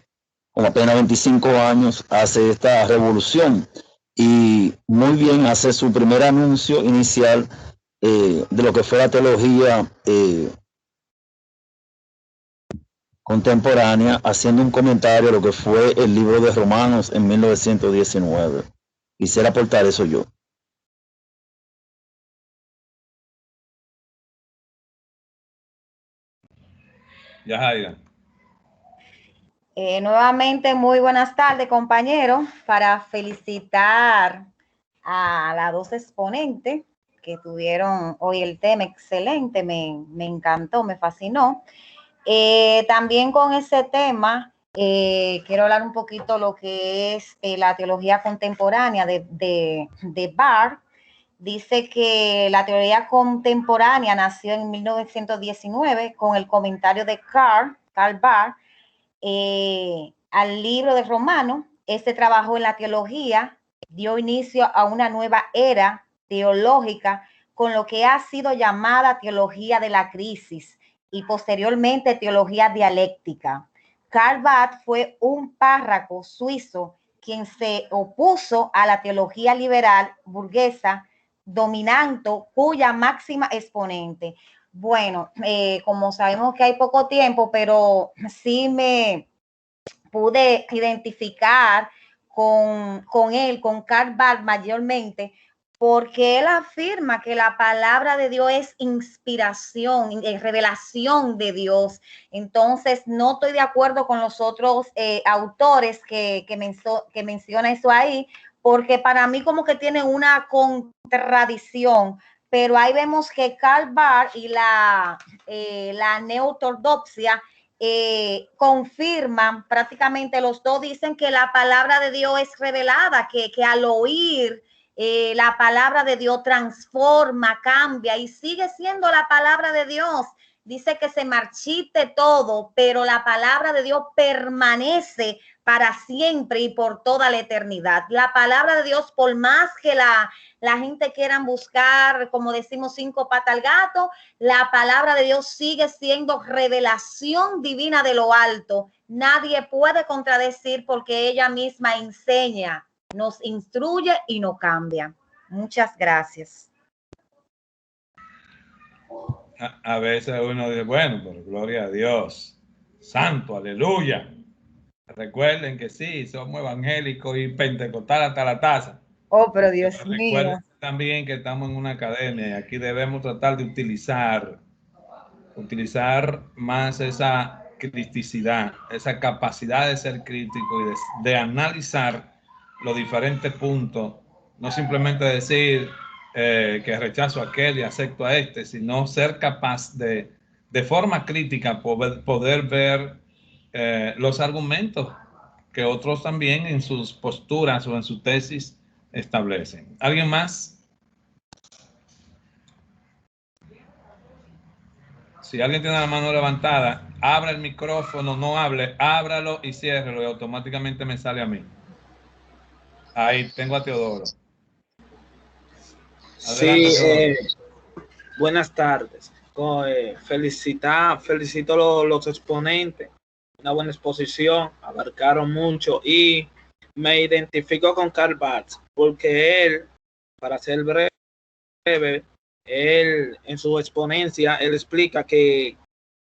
con apenas 25 años hace esta revolución y muy bien hace su primer anuncio inicial de lo que fue la teología contemporánea, haciendo un comentario a lo que fue el libro de Romanos en 1919. Quisiera aportar eso yo. Yajaira. Nuevamente, muy buenas tardes, compañeros, para felicitar a las dos exponentes que tuvieron hoy el tema excelente, me encantó, me fascinó. También con ese tema, quiero hablar un poquito lo que es la teología contemporánea de Barth. dice que la teología contemporánea nació en 1919 con el comentario de Karl Barth al libro de Romanos. Este trabajo en la teología dio inicio a una nueva era teológica con lo que ha sido llamada teología de la crisis y posteriormente teología dialéctica. Karl Barth fue un párroco suizo quien se opuso a la teología liberal burguesa dominante, cuya máxima exponente. Bueno, como sabemos que hay poco tiempo, pero sí me pude identificar con él, con Karl Barth mayormente, porque él afirma que la palabra de Dios es inspiración, revelación de Dios. Entonces, no estoy de acuerdo con los otros autores que menciona eso ahí, porque para mí como que tiene una contradicción, pero ahí vemos que Karl Barth y la neoortodoxia confirman, prácticamente los dos dicen que la palabra de Dios es revelada, que al oír la palabra de Dios transforma, cambia y sigue siendo la palabra de Dios. Dice que se marchite todo, pero la palabra de Dios permanece para siempre y por toda la eternidad. La palabra de Dios, por más que la gente quieran buscar, como decimos, 5 patas al gato, la palabra de Dios sigue siendo revelación divina de lo alto. Nadie puede contradecir porque ella misma enseña, nos instruye y no cambia. Muchas gracias. A veces uno dice, bueno, pero gloria a Dios, santo, aleluya. Recuerden que sí, somos evangélicos y pentecostales hasta la taza. Oh, pero Dios mío. Recuerden también que estamos en una academia y aquí debemos tratar de utilizar más esa criticidad, esa capacidad de ser crítico y de analizar los diferentes puntos, no simplemente decir que rechazo a aquel y acepto a este, sino ser capaz de forma crítica poder ver los argumentos que otros también en sus posturas o en su tesis establecen. ¿Alguien más? Si alguien tiene la mano levantada, abra el micrófono, no hable, ábralo y ciérrelo y automáticamente me sale a mí. Ahí tengo a Teodoro. Adelante, sí, buenas tardes. Felicito los exponentes. Una buena exposición, abarcaron mucho y me identifico con Karl Barth porque él, para ser breve, él en su exponencia, él explica que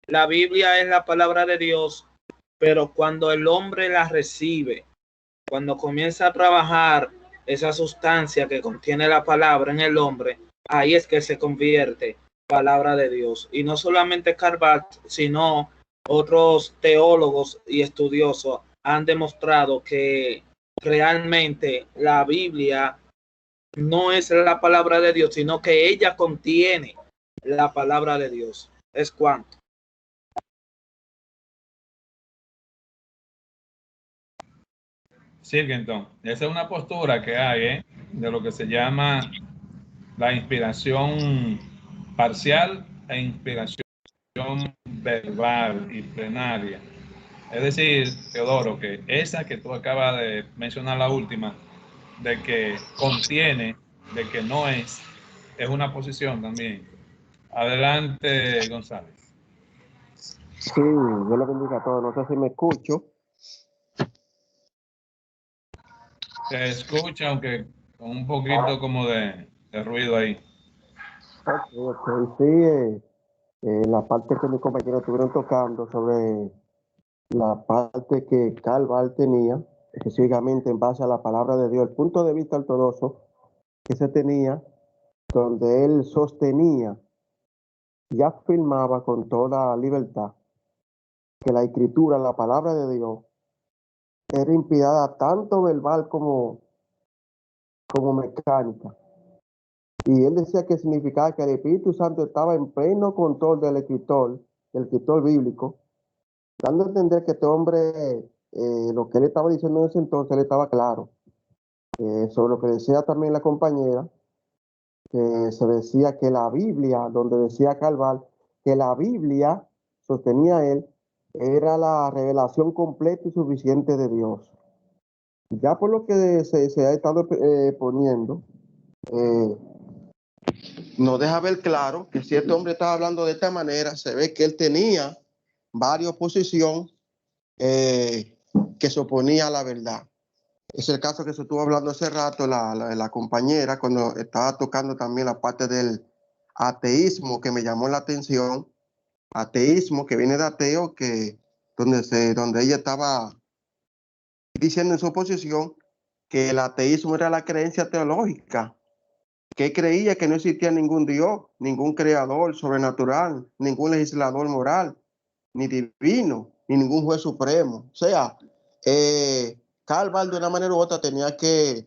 la Biblia es la palabra de Dios, pero cuando el hombre la recibe, cuando comienza a trabajar esa sustancia que contiene la palabra en el hombre, ahí es que se convierte palabra de Dios. Y no solamente Karl Barth, sino otros teólogos y estudiosos han demostrado que realmente la Biblia no es la palabra de Dios, sino que ella contiene la palabra de Dios. Es cuanto. Sí, entonces, esa es una postura que hay de lo que se llama la inspiración parcial e inspiración verbal y plenaria. Es decir, Teodoro, que esa que tú acabas de mencionar, la última, de que contiene, de que no es una posición también. Adelante, González. Sí, yo lo bendiga a todos. No sé si me escucho. Se escucha, aunque con un poquito como de ruido ahí. Sí, la parte que mis compañeros estuvieron tocando sobre la parte que Karl Barth tenía, específicamente en base a la palabra de Dios, el punto de vista ortodoxo que se tenía, donde él sostenía y afirmaba con toda libertad que la escritura, la palabra de Dios, era inspirada tanto verbal como mecánica. Y él decía que significaba que el Espíritu Santo estaba en pleno control del escritor bíblico, dando a entender que este hombre, lo que él estaba diciendo en ese entonces, él estaba claro. Sobre lo que decía también la compañera, que se decía que la Biblia, donde decía Calval, que la Biblia, sostenía él, era la revelación completa y suficiente de Dios. Ya por lo que se ha estado poniendo, nos deja ver claro que si este hombre estaba hablando de esta manera, se ve que él tenía varias oposición que se oponía a la verdad. Es el caso que se estuvo hablando hace rato la compañera cuando estaba tocando también la parte del ateísmo, que me llamó la atención. Ateísmo que viene de ateo, que donde ella estaba diciendo en su oposición que el ateísmo era la creencia teológica, que creía que no existía ningún Dios, ningún creador sobrenatural, ningún legislador moral, ni divino, ni ningún juez supremo. O sea, Calval de una manera u otra tenía que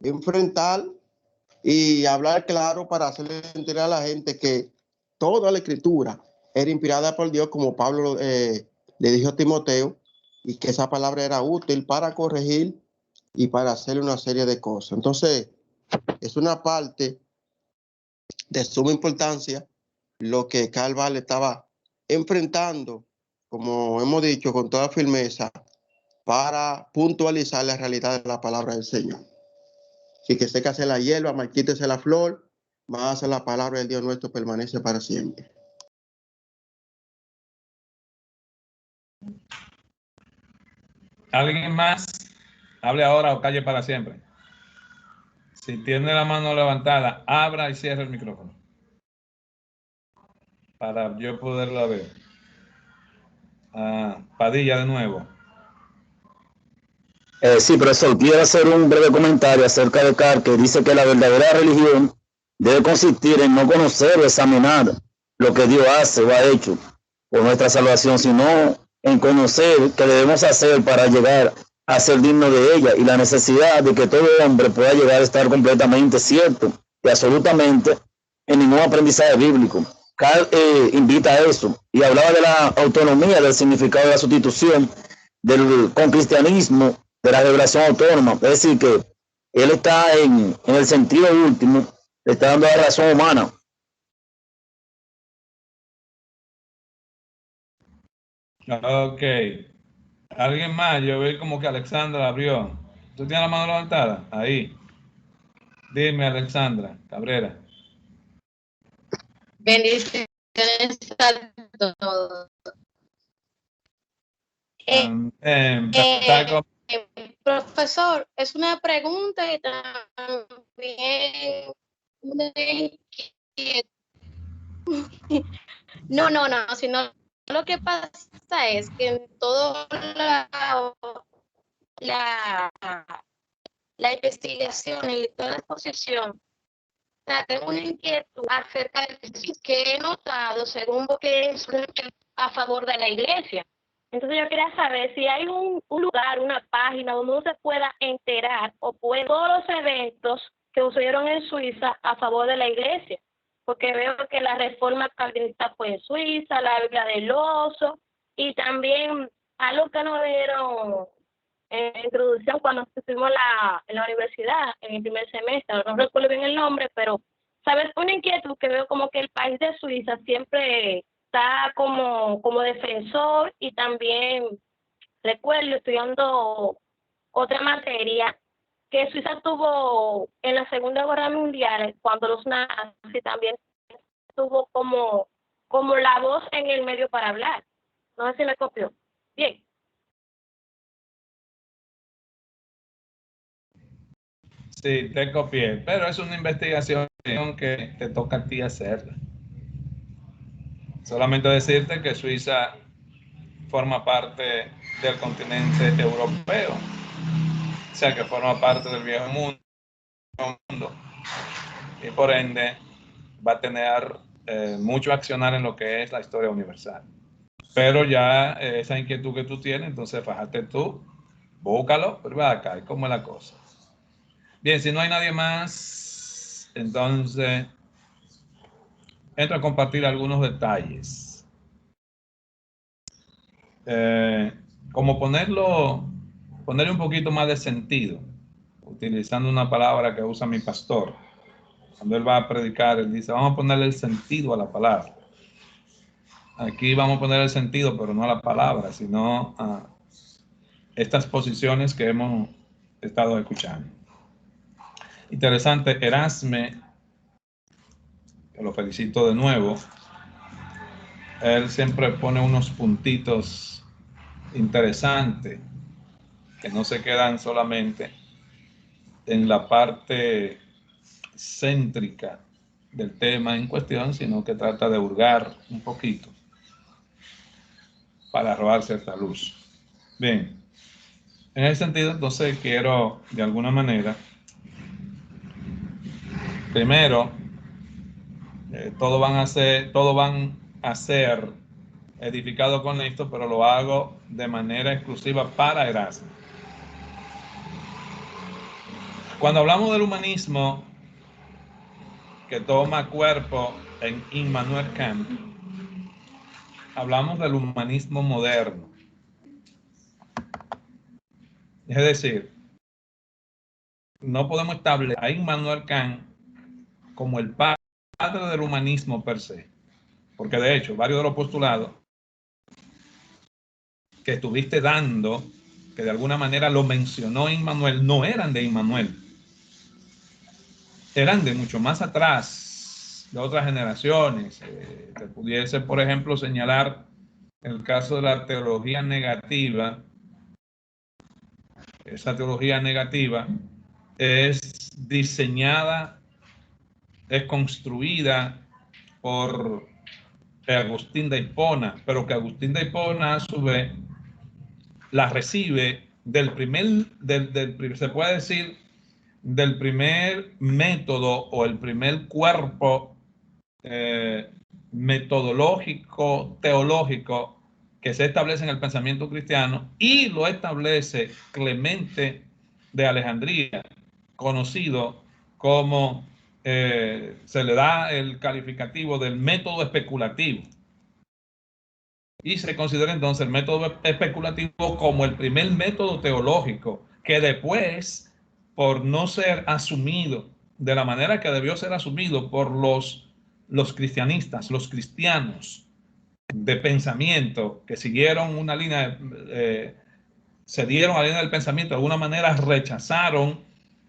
enfrentar y hablar claro para hacerle entender a la gente que toda la escritura era inspirada por Dios, como Pablo le dijo a Timoteo, y que esa palabra era útil para corregir y para hacerle una serie de cosas. Entonces, es una parte de suma importancia lo que Calval estaba enfrentando, como hemos dicho, con toda firmeza, para puntualizar la realidad de la palabra del Señor. Así que sécase la hierba, marchítese la flor, más la palabra del Dios nuestro permanece para siempre. ¿Alguien más? Hable ahora o calle para siempre. Si tiene la mano levantada, abra y cierre el micrófono para yo poderla ver. Padilla de nuevo. Sí, profesor, quiero hacer un breve comentario acerca de Carr, que dice que la verdadera religión debe consistir en no conocer o examinar lo que Dios hace o ha hecho por nuestra salvación, sino en conocer qué debemos hacer para llegar a ser digno de ella, y la necesidad de que todo hombre pueda llegar a estar completamente cierto y absolutamente en ningún aprendizaje bíblico. Carr invita a eso y hablaba de la autonomía, del significado de la sustitución con cristianismo, de la revelación autónoma. Es decir, que él está en el sentido último, le está dando la razón humana. Ok. ¿Alguien más? Yo veo como que Alexandra abrió. ¿Tú tienes la mano levantada? Ahí. Dime, Alexandra Cabrera. Bendiciones a todos. Profesor, es una pregunta y también una inquietud. No, sino lo que pasa es que en todo la investigación y toda la exposición, tengo una inquietud acerca de que he notado, según lo que es a favor de la iglesia. Entonces yo quería saber si hay un lugar, una página donde uno se pueda enterar o puede todos los eventos que sucedieron en Suiza a favor de la iglesia, porque veo que la reforma calvinista fue en Suiza, la Biblia del Oso, y también algo que nos dieron en introducción cuando estuvimos en la universidad, en el primer semestre, no recuerdo bien el nombre, pero, ¿sabes? Una inquietud que veo como que el país de Suiza siempre está como defensor, y también recuerdo estudiando otra materia que Suiza tuvo en la Segunda Guerra Mundial, cuando los nazis también tuvo como la voz en el medio para hablar. No sé si me copió. Bien. Sí, te copié, pero es una investigación que te toca a ti hacerla. Solamente decirte que Suiza forma parte del continente europeo, o sea que forma parte del viejo mundo, y por ende va a tener mucho accionar en lo que es la historia universal. Pero ya esa inquietud que tú tienes, entonces fájate tú, búscalo, pero va acá, ¿cómo es la cosa? Bien, si no hay nadie más, entonces entro a compartir algunos detalles. Como ponerle un poquito más de sentido, utilizando una palabra que usa mi pastor, Cuando él va a predicar, él dice, vamos a ponerle el sentido a la palabra. Aquí vamos a poner el sentido, pero no a la palabra, sino a estas posiciones que hemos estado escuchando. Interesante, Erasme, que lo felicito de nuevo, él siempre pone unos puntitos interesantes que no se quedan solamente en la parte céntrica del tema en cuestión, sino que trata de hurgar un poquito para arrojar cierta luz. Bien, en ese sentido, entonces quiero de alguna manera, primero, todos van a ser edificados con esto, pero lo hago de manera exclusiva para Erasmo. Cuando hablamos del humanismo que toma cuerpo en Immanuel Kant, hablamos del humanismo moderno. Es decir, no podemos establecer a Immanuel Kant como el padre del humanismo per se, porque de hecho varios de los postulados que estuviste dando, que de alguna manera lo mencionó Immanuel, no eran de Immanuel, eran de mucho más atrás, de otras generaciones. Te pudiese, por ejemplo, señalar el caso de la teología negativa. Esa teología negativa es diseñada, es construida por Agustín de Hipona, pero que Agustín de Hipona a su vez la recibe se puede decir, del primer método o el primer cuerpo metodológico, teológico que se establece en el pensamiento cristiano, y lo establece Clemente de Alejandría, conocido como, se le da el calificativo del método especulativo. Y se considera entonces el método especulativo como el primer método teológico, que después, por no ser asumido de la manera que debió ser asumido por los cristianistas, los cristianos de pensamiento que siguieron una línea, se dieron a la línea del pensamiento, de alguna manera rechazaron,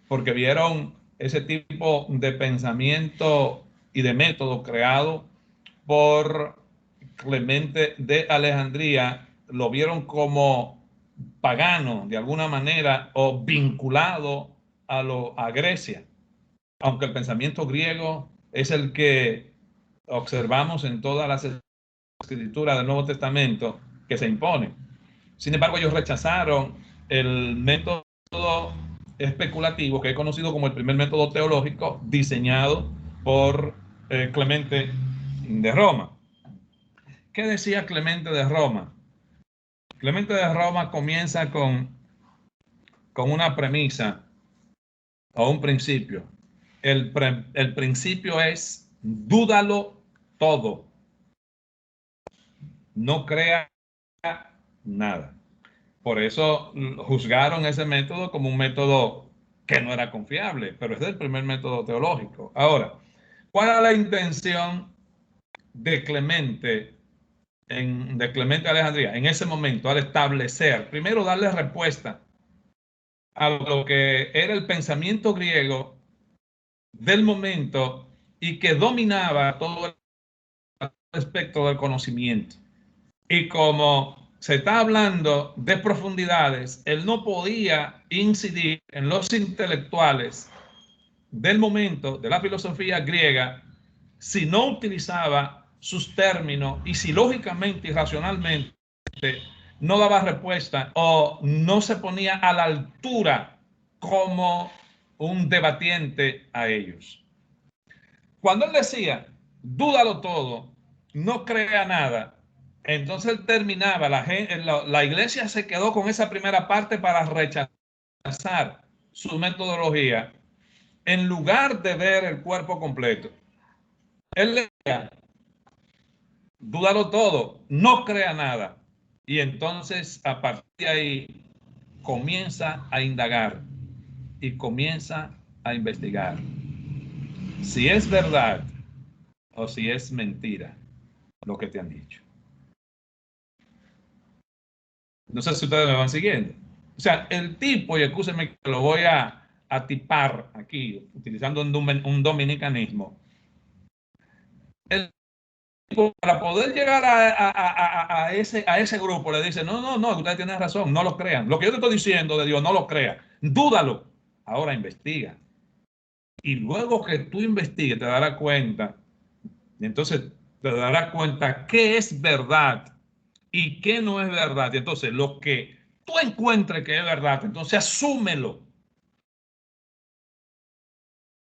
porque vieron ese tipo de pensamiento y de método creado por Clemente de Alejandría, lo vieron como pagano de alguna manera o vinculado a Grecia, aunque el pensamiento griego es el que observamos en todas las escrituras del Nuevo Testamento que se impone. Sin embargo, ellos rechazaron el método especulativo, que es conocido como el primer método teológico diseñado por Clemente de Roma. ¿Qué decía Clemente de Roma? Clemente de Roma comienza con una premisa o un principio. El principio es: dúdalo todo. No crea nada. Por eso juzgaron ese método como un método que no era confiable, pero es el primer método teológico. Ahora, ¿cuál era la intención de Clemente de Alejandría en ese momento al establecer, primero darle respuesta a lo que era el pensamiento griego del momento y que dominaba todo el espectro del conocimiento? Y como se está hablando de profundidades, él no podía incidir en los intelectuales del momento de la filosofía griega si no utilizaba sus términos y si lógicamente y racionalmente no daba respuesta o no se ponía a la altura como un debatiente a ellos. Cuando él decía, dúdalo todo, no crea nada, entonces él terminaba, la iglesia se quedó con esa primera parte para rechazar su metodología en lugar de ver el cuerpo completo. Él leía, dúdalo todo, no crea nada. Y entonces a partir de ahí comienza a indagar y comienza a investigar. si es verdad o si es mentira lo que te han dicho. No sé si ustedes me van siguiendo. O sea, el tipo, y escúcheme que lo voy a tipar aquí, utilizando un dominicanismo. El tipo, para poder llegar a ese grupo, le dice, no, ustedes tienen razón, no lo crean. Lo que yo te estoy diciendo de Dios, no lo creas. Dúdalo. Ahora investiga. Y luego que tú investigues, te darás cuenta. Y entonces te darás cuenta qué es verdad y qué no es verdad. Y entonces lo que tú encuentres que es verdad, entonces asúmelo.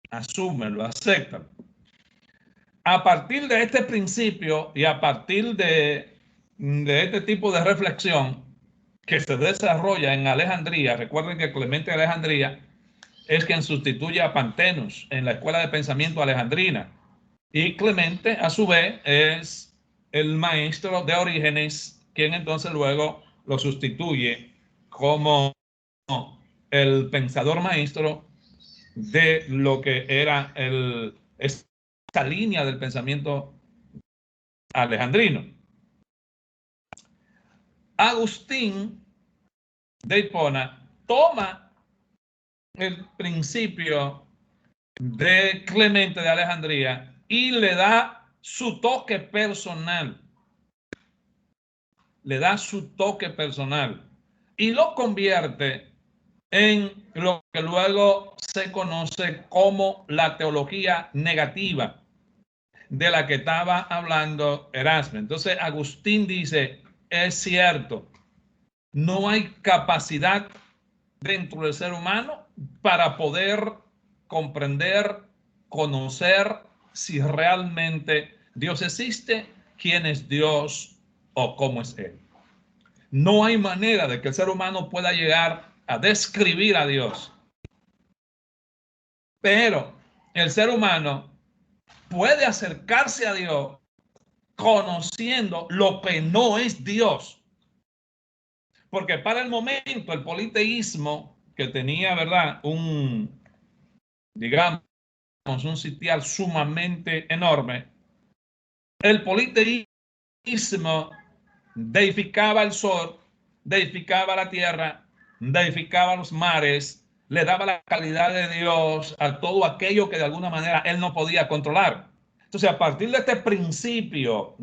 Asúmelo, acéptalo. A partir de este principio y a partir de este tipo de reflexión que se desarrolla en Alejandría, recuerden que Clemente de Alejandría es quien sustituye a Pantenos en la Escuela de Pensamiento Alejandrina. Y Clemente, a su vez, es el maestro de Orígenes, quien entonces luego lo sustituye como el pensador maestro de lo que era esta línea del pensamiento alejandrino. Agustín de Hipona toma el principio de Clemente de Alejandría y le da su toque personal. Le da su toque personal y lo convierte en lo que luego se conoce como la teología negativa, de la que estaba hablando Erasmo. Entonces Agustín dice, es cierto, no hay capacidad dentro del ser humano para poder comprender, conocer si realmente Dios existe, quién es Dios o cómo es Él. No hay manera de que el ser humano pueda llegar a describir a Dios. Pero el ser humano puede acercarse a Dios conociendo lo que no es Dios. Porque para el momento el politeísmo, que tenía, ¿verdad?, digamos, un sitial sumamente enorme, el politeísmo deificaba el sol, deificaba la tierra, deificaba los mares, le daba la calidad de Dios a todo aquello que de alguna manera él no podía controlar. Entonces, a partir de este principio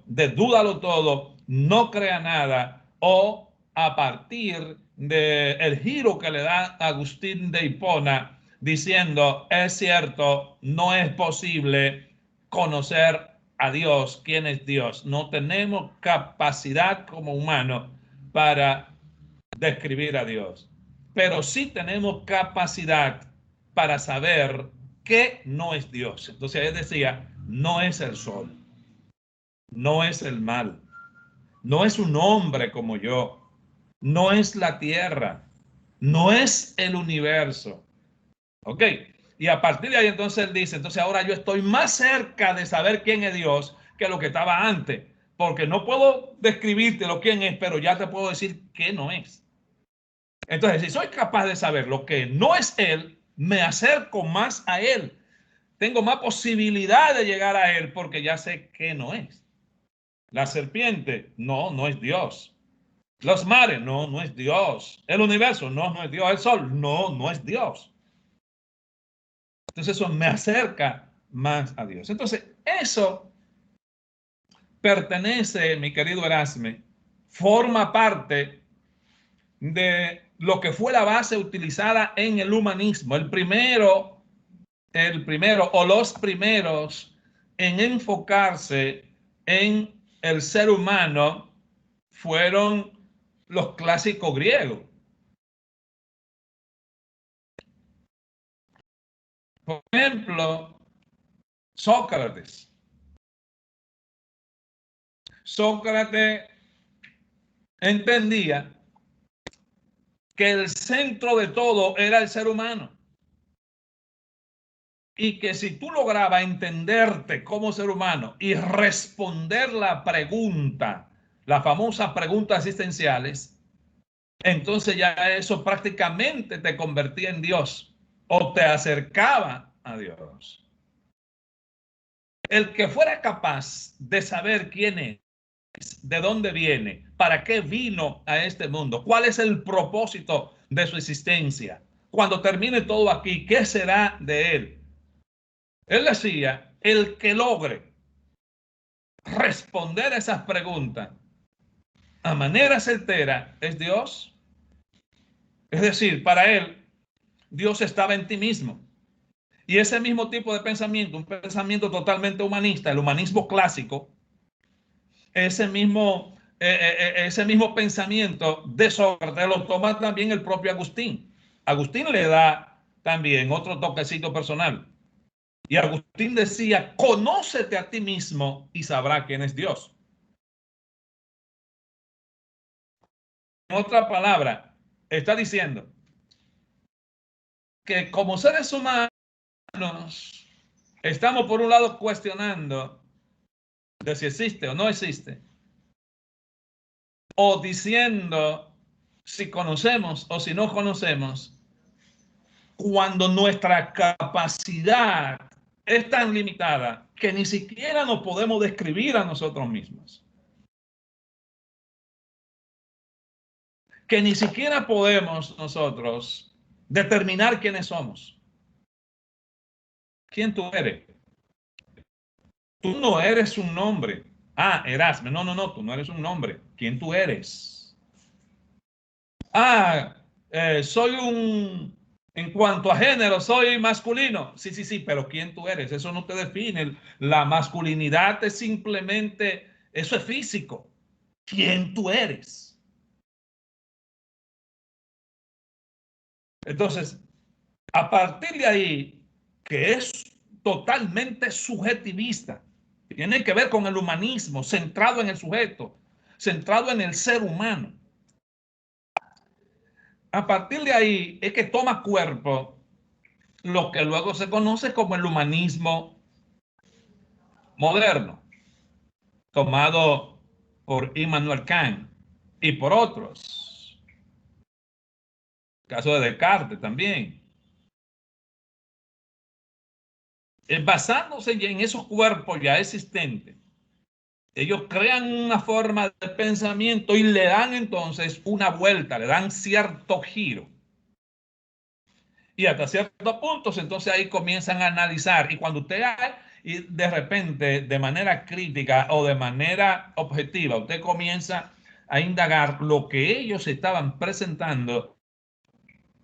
de dúdalo todo, no crea nada, o a partir del giro que le da Agustín de Hipona, diciendo, es cierto, no es posible conocer a Dios, quién es Dios. No tenemos capacidad como humanos para describir a Dios, pero sí tenemos capacidad para saber que no es Dios. Entonces él decía, no es el sol, no es el mar, no es un hombre como yo, no es la tierra, no es el universo. ¿Ok? Y a partir de ahí entonces él dice, entonces ahora yo estoy más cerca de saber quién es Dios que lo que estaba antes, porque no puedo describirte lo quién es, pero ya te puedo decir qué no es. Entonces, si soy capaz de saber lo que no es Él, me acerco más a Él. Tengo más posibilidad de llegar a Él porque ya sé qué no es. La serpiente, no es Dios. Los mares, no es Dios. El universo, no es Dios. El sol, no es Dios. Entonces eso me acerca más a Dios. Entonces eso pertenece, mi querido Erasme, forma parte de lo que fue la base utilizada en el humanismo. El primero o los primeros en enfocarse en el ser humano fueron los clásicos griegos. Por ejemplo, Sócrates. Sócrates entendía que el centro de todo era el ser humano. Y que si tú lograbas entenderte como ser humano y responder la pregunta, la famosa pregunta existenciales, entonces ya eso prácticamente te convertía en Dios o te acercaba a Dios. El que fuera capaz de saber quién es, de dónde viene, para qué vino a este mundo, cuál es el propósito de su existencia, cuando termine todo aquí, ¿qué será de él? Él decía, el que logre responder a esas preguntas a manera certera es Dios. Es decir, para él, Dios estaba en ti mismo. Y ese mismo tipo de pensamiento, un pensamiento totalmente humanista, el humanismo clásico, ese mismo pensamiento de Sócrates lo toma también el propio Agustín. Agustín le da también otro toquecito personal. Y Agustín decía, conócete a ti mismo y sabrá quién es Dios. En otra palabra, está diciendo que como seres humanos estamos por un lado cuestionando de si existe o no existe, o diciendo si conocemos o si no conocemos, cuando nuestra capacidad es tan limitada que ni siquiera nos podemos describir a nosotros mismos. Que ni siquiera podemos nosotros determinar quiénes somos. ¿Quién tú eres? Tú no eres un nombre. Ah, Erasme. No, tú no eres un nombre. ¿Quién tú eres? Ah, soy un... En cuanto a género, soy masculino. Sí, pero ¿quién tú eres? Eso no te define. La masculinidad es simplemente, eso es físico. ¿Quién tú eres? Entonces, a partir de ahí, que es totalmente subjetivista, tiene que ver con el humanismo, centrado en el sujeto, centrado en el ser humano. A partir de ahí es que toma cuerpo lo que luego se conoce como el humanismo moderno, tomado por Immanuel Kant y por otros. El caso de Descartes también. Basándose en esos cuerpos ya existentes, ellos crean una forma de pensamiento y le dan entonces una vuelta, le dan cierto giro. Y hasta ciertos puntos, entonces ahí comienzan a analizar. Y cuando usted y de repente, de manera crítica o de manera objetiva, usted comienza a indagar lo que ellos estaban presentando,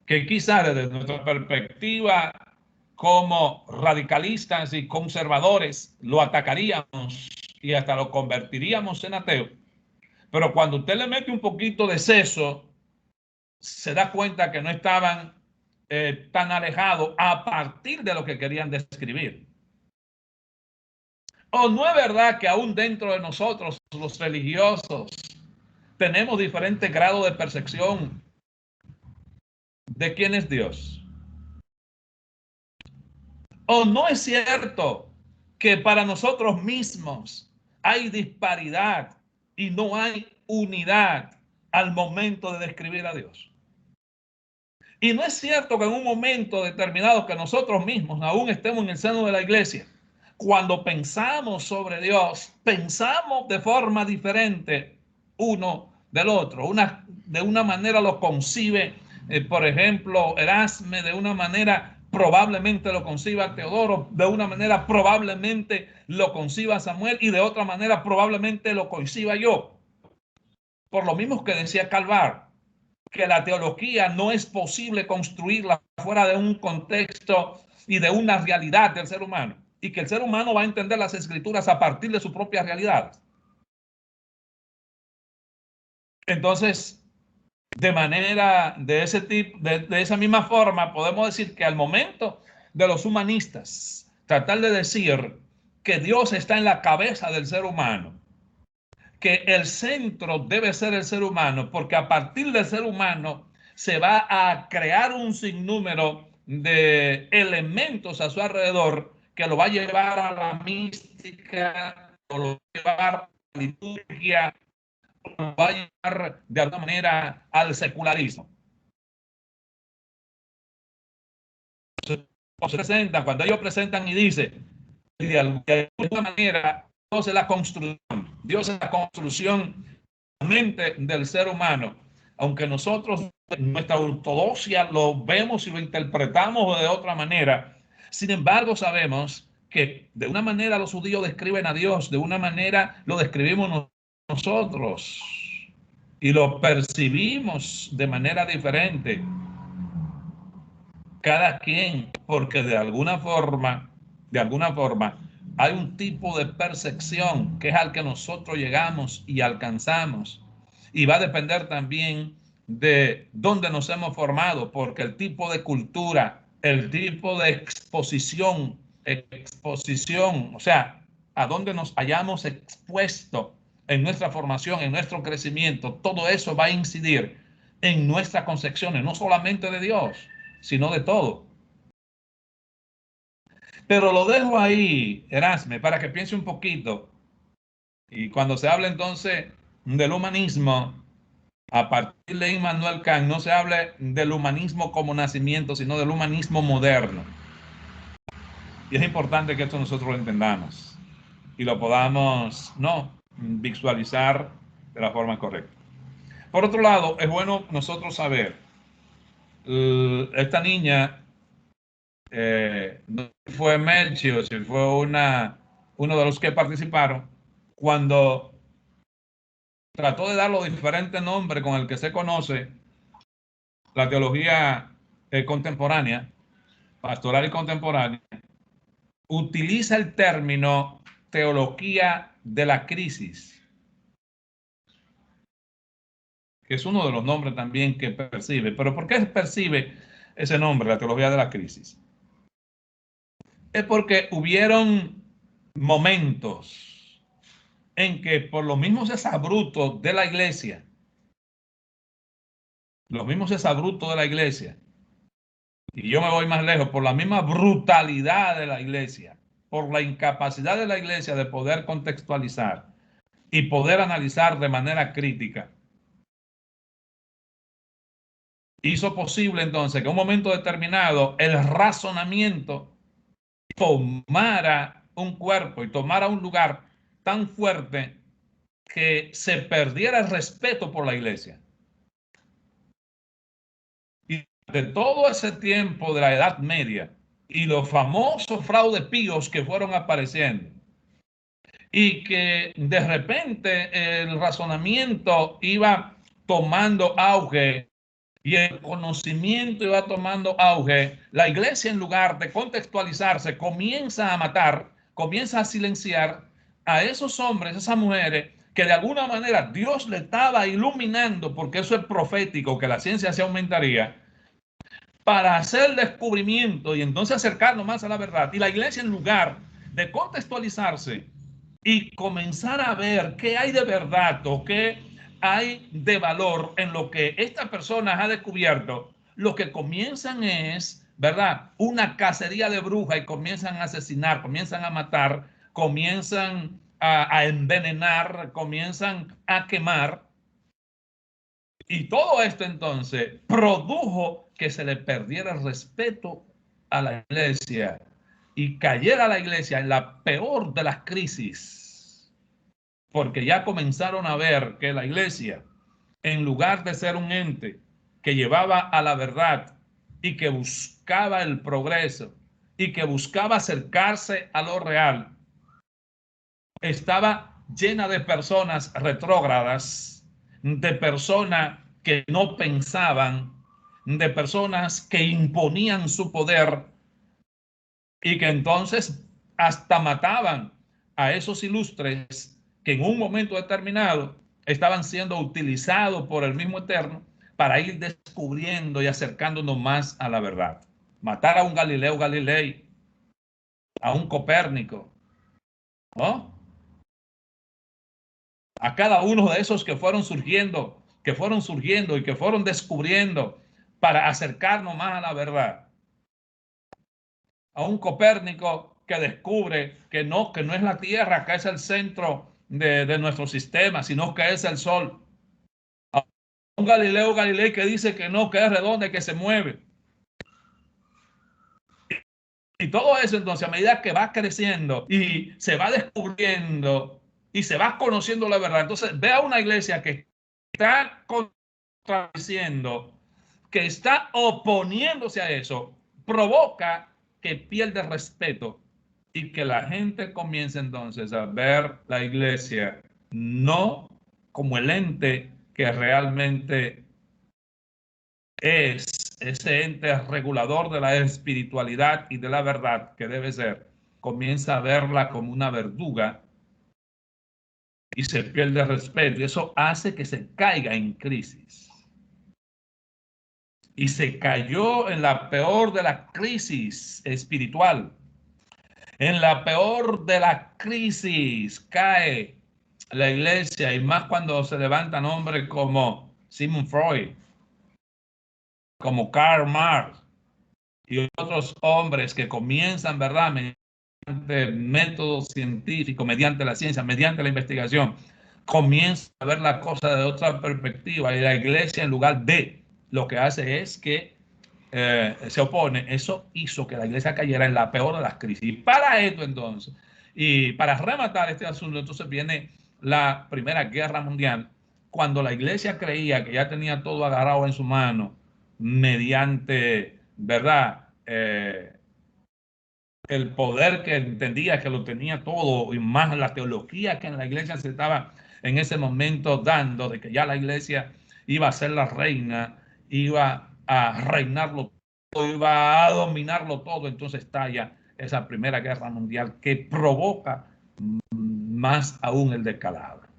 que quizás desde nuestra perspectiva como radicalistas y conservadores lo atacaríamos y hasta lo convertiríamos en ateo. Pero cuando usted le mete un poquito de seso, se da cuenta que no estaban tan alejados a partir de lo que querían describir. ¿O no es verdad que aún dentro de nosotros, los religiosos, tenemos diferentes grados de percepción de quién es Dios? ¿O no es cierto que para nosotros mismos hay disparidad y no hay unidad al momento de describir a Dios? Y no es cierto que en un momento determinado que nosotros mismos aún estemos en el seno de la iglesia, cuando pensamos sobre Dios, pensamos de forma diferente uno del otro. De una manera lo concibe, por ejemplo, Erasme, de una manera probablemente lo conciba Teodoro, de una manera probablemente lo conciba Samuel y de otra manera probablemente lo conciba yo. Por lo mismo que decía Calvar, que la teología no es posible construirla fuera de un contexto y de una realidad del ser humano, y que el ser humano va a entender las escrituras a partir de su propia realidad. Entonces, de ese tipo, de esa misma forma, podemos decir que al momento de los humanistas tratar de decir que Dios está en la cabeza del ser humano, que el centro debe ser el ser humano, porque a partir del ser humano se va a crear un sinnúmero de elementos a su alrededor que lo va a llevar a la mística, o lo va a llevar a la liturgia, o lo va a llevar de alguna manera al secularismo. presentan, cuando ellos presentan y dicen, de alguna manera, Dios es la construcción, Dios es la construcción de la mente del ser humano, aunque nosotros en nuestra ortodoxia lo vemos y lo interpretamos de otra manera. Sin embargo, sabemos que de una manera los judíos describen a Dios, de una manera lo describimos nosotros y lo percibimos de manera diferente. Cada quien, porque de alguna forma, hay un tipo de percepción que es al que nosotros llegamos y alcanzamos. Y va a depender también de dónde nos hemos formado, porque el tipo de cultura, el tipo de exposición, o sea, a dónde nos hayamos expuesto en nuestra formación, en nuestro crecimiento, todo eso va a incidir en nuestras concepciones, no solamente de Dios, sino de todo. Pero lo dejo ahí, Erasme, para que piense un poquito. Y cuando se habla entonces del humanismo, a partir de Immanuel Kant, no se hable del humanismo como nacimiento, sino del humanismo moderno. Y es importante que esto nosotros lo entendamos y lo podamos visualizar de la forma correcta. Por otro lado, es bueno nosotros saber, esta niña, no fue Melchi o si fue uno de los que participaron, cuando trató de dar los diferentes nombres con el que se conoce la teología contemporánea, pastoral y contemporánea, utiliza el término teología de la crisis, que es uno de los nombres también que percibe. Pero ¿por qué percibe ese nombre, la teología de la crisis? Es porque hubieron momentos en que por los mismos exabruptos de la iglesia, y yo me voy más lejos, por la misma brutalidad de la iglesia, por la incapacidad de la iglesia de poder contextualizar y poder analizar de manera crítica, hizo posible entonces que en un momento determinado el razonamiento tomara un cuerpo y tomara un lugar tan fuerte que se perdiera el respeto por la iglesia. Y de todo ese tiempo de la Edad Media y los famosos fraudes píos que fueron apareciendo, y que de repente el razonamiento iba tomando auge y el conocimiento iba tomando auge, la iglesia, en lugar de contextualizarse, comienza a matar, comienza a silenciar a esos hombres, esas mujeres, que de alguna manera Dios le estaba iluminando, porque eso es profético, que la ciencia se aumentaría, para hacer descubrimiento y entonces acercarnos más a la verdad. Y la iglesia, en lugar de contextualizarse y comenzar a ver qué hay de verdad o qué hay de valor en lo que esta persona ha descubierto, lo que comienzan es, ¿verdad?, una cacería de brujas y comienzan a asesinar, comienzan a matar, comienzan a envenenar, comienzan a quemar. Y todo esto entonces produjo que se le perdiera el respeto a la iglesia y cayera la iglesia en la peor de las crisis, porque ya comenzaron a ver que la iglesia, en lugar de ser un ente que llevaba a la verdad y que buscaba el progreso y que buscaba acercarse a lo real, estaba llena de personas retrógradas, de personas que no pensaban, de personas que imponían su poder y que entonces hasta mataban a esos ilustres que en un momento determinado estaban siendo utilizados por el mismo Eterno para ir descubriendo y acercándonos más a la verdad. Matar a un Galileo Galilei, a un Copérnico, ¿no? A cada uno de esos que fueron surgiendo y que fueron descubriendo para acercarnos más a la verdad. A un Copérnico que descubre que no es la Tierra que es el centro de nuestro sistema, sino que es el Sol. A un Galileo Galilei que dice que no, que es redonda y que se mueve. Y todo eso, entonces, a medida que va creciendo y se va descubriendo y se va conociendo la verdad, entonces ve a una iglesia que está contradiciendo, que está oponiéndose a eso, provoca que pierda respeto y que la gente comience entonces a ver la iglesia no como el ente que realmente es, ese ente regulador de la espiritualidad y de la verdad que debe ser, comienza a verla como una verduga y se pierde el respeto. Y eso hace que se caiga en crisis. Y se cayó en la peor de la crisis espiritual. En la peor de la crisis cae la iglesia, y más cuando se levantan hombres como Sigmund Freud, como Karl Marx y otros hombres que comienzan, ¿verdad?, mediante métodos científicos, mediante la ciencia, mediante la investigación, comienzan a ver la cosa de otra perspectiva, y la iglesia, en lugar de, lo que hace es que se opone. Eso hizo que la iglesia cayera en la peor de las crisis. Y para esto, entonces, y para rematar este asunto, entonces viene la Primera Guerra Mundial, cuando la iglesia creía que ya tenía todo agarrado en su mano mediante, ¿verdad?, el poder que entendía que lo tenía todo, y más la teología que en la iglesia se estaba en ese momento dando, de que ya la iglesia iba a ser la reina, iba a reinarlo todo, iba a dominarlo todo. Entonces estalla esa Primera Guerra Mundial que provoca más aún el descalabro.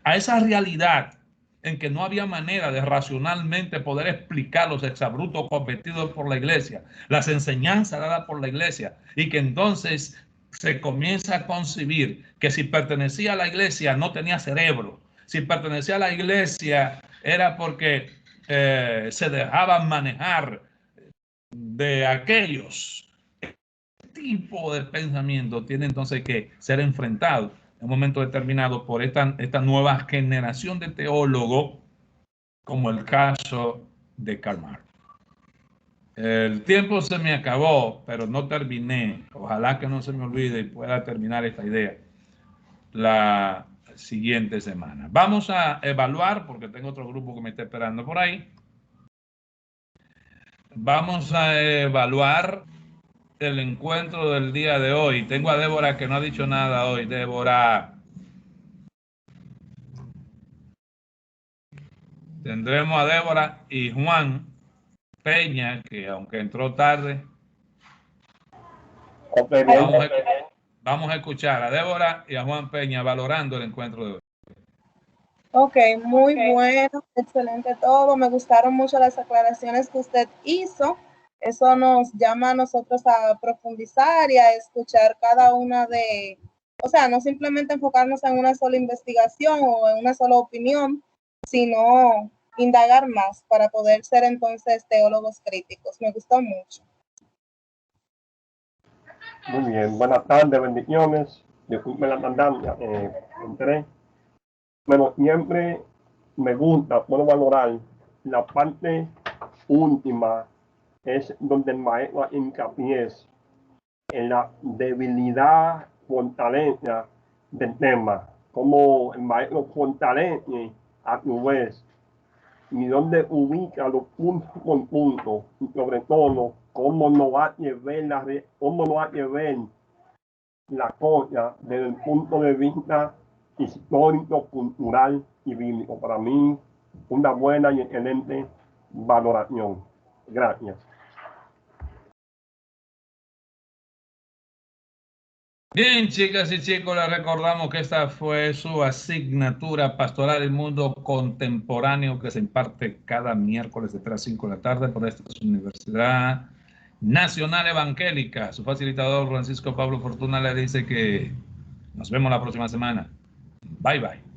A esa realidad en que no había manera de racionalmente poder explicar los exabruptos cometidos por la iglesia, las enseñanzas dadas por la iglesia, y que entonces se comienza a concebir que si pertenecía a la iglesia no tenía cerebro, si pertenecía a la iglesia era porque se dejaban manejar de aquellos. Este tipo de pensamiento tiene entonces que ser enfrentado en un momento determinado por esta nueva generación de teólogos, como el caso de Karl Marx. El tiempo se me acabó, pero no terminé. Ojalá que no se me olvide y pueda terminar esta idea la siguiente semana. Vamos a evaluar, porque tengo otro grupo que me está esperando por ahí. Vamos a evaluar el encuentro del día de hoy. Tengo a Débora que no ha dicho nada hoy. Débora. Tendremos a Débora y Juan Peña, que aunque entró tarde, vamos a escuchar a Débora y a Juan Peña valorando el encuentro de hoy. Ok, muy bueno, excelente todo. Me gustaron mucho las aclaraciones que usted hizo. Eso nos llama a nosotros a profundizar y a escuchar cada una de, o sea, no simplemente enfocarnos en una sola investigación o en una sola opinión, sino indagar más para poder ser entonces teólogos críticos. Me gustó mucho. Muy bien, buenas tardes, bendiciones. Disculpe la tardanza, entré. Pero siempre me gusta, puedo valorar la parte última, es donde el maestro hincapié en la debilidad, fortaleza del tema, como el maestro fortalece a tu vez, y donde ubica los puntos por punto, y sobre todo cómo no va a ver la cosa desde el punto de vista histórico, cultural y bíblico. Para mí, una buena y excelente valoración. Gracias. Bien, chicas y chicos, les recordamos que esta fue su asignatura pastoral, el mundo contemporáneo, que se imparte cada miércoles de 3 a 5 de la tarde por esta Universidad Nacional Evangélica. Su facilitador, Francisco Pablo Fortuna, le dice que nos vemos la próxima semana. Bye, bye.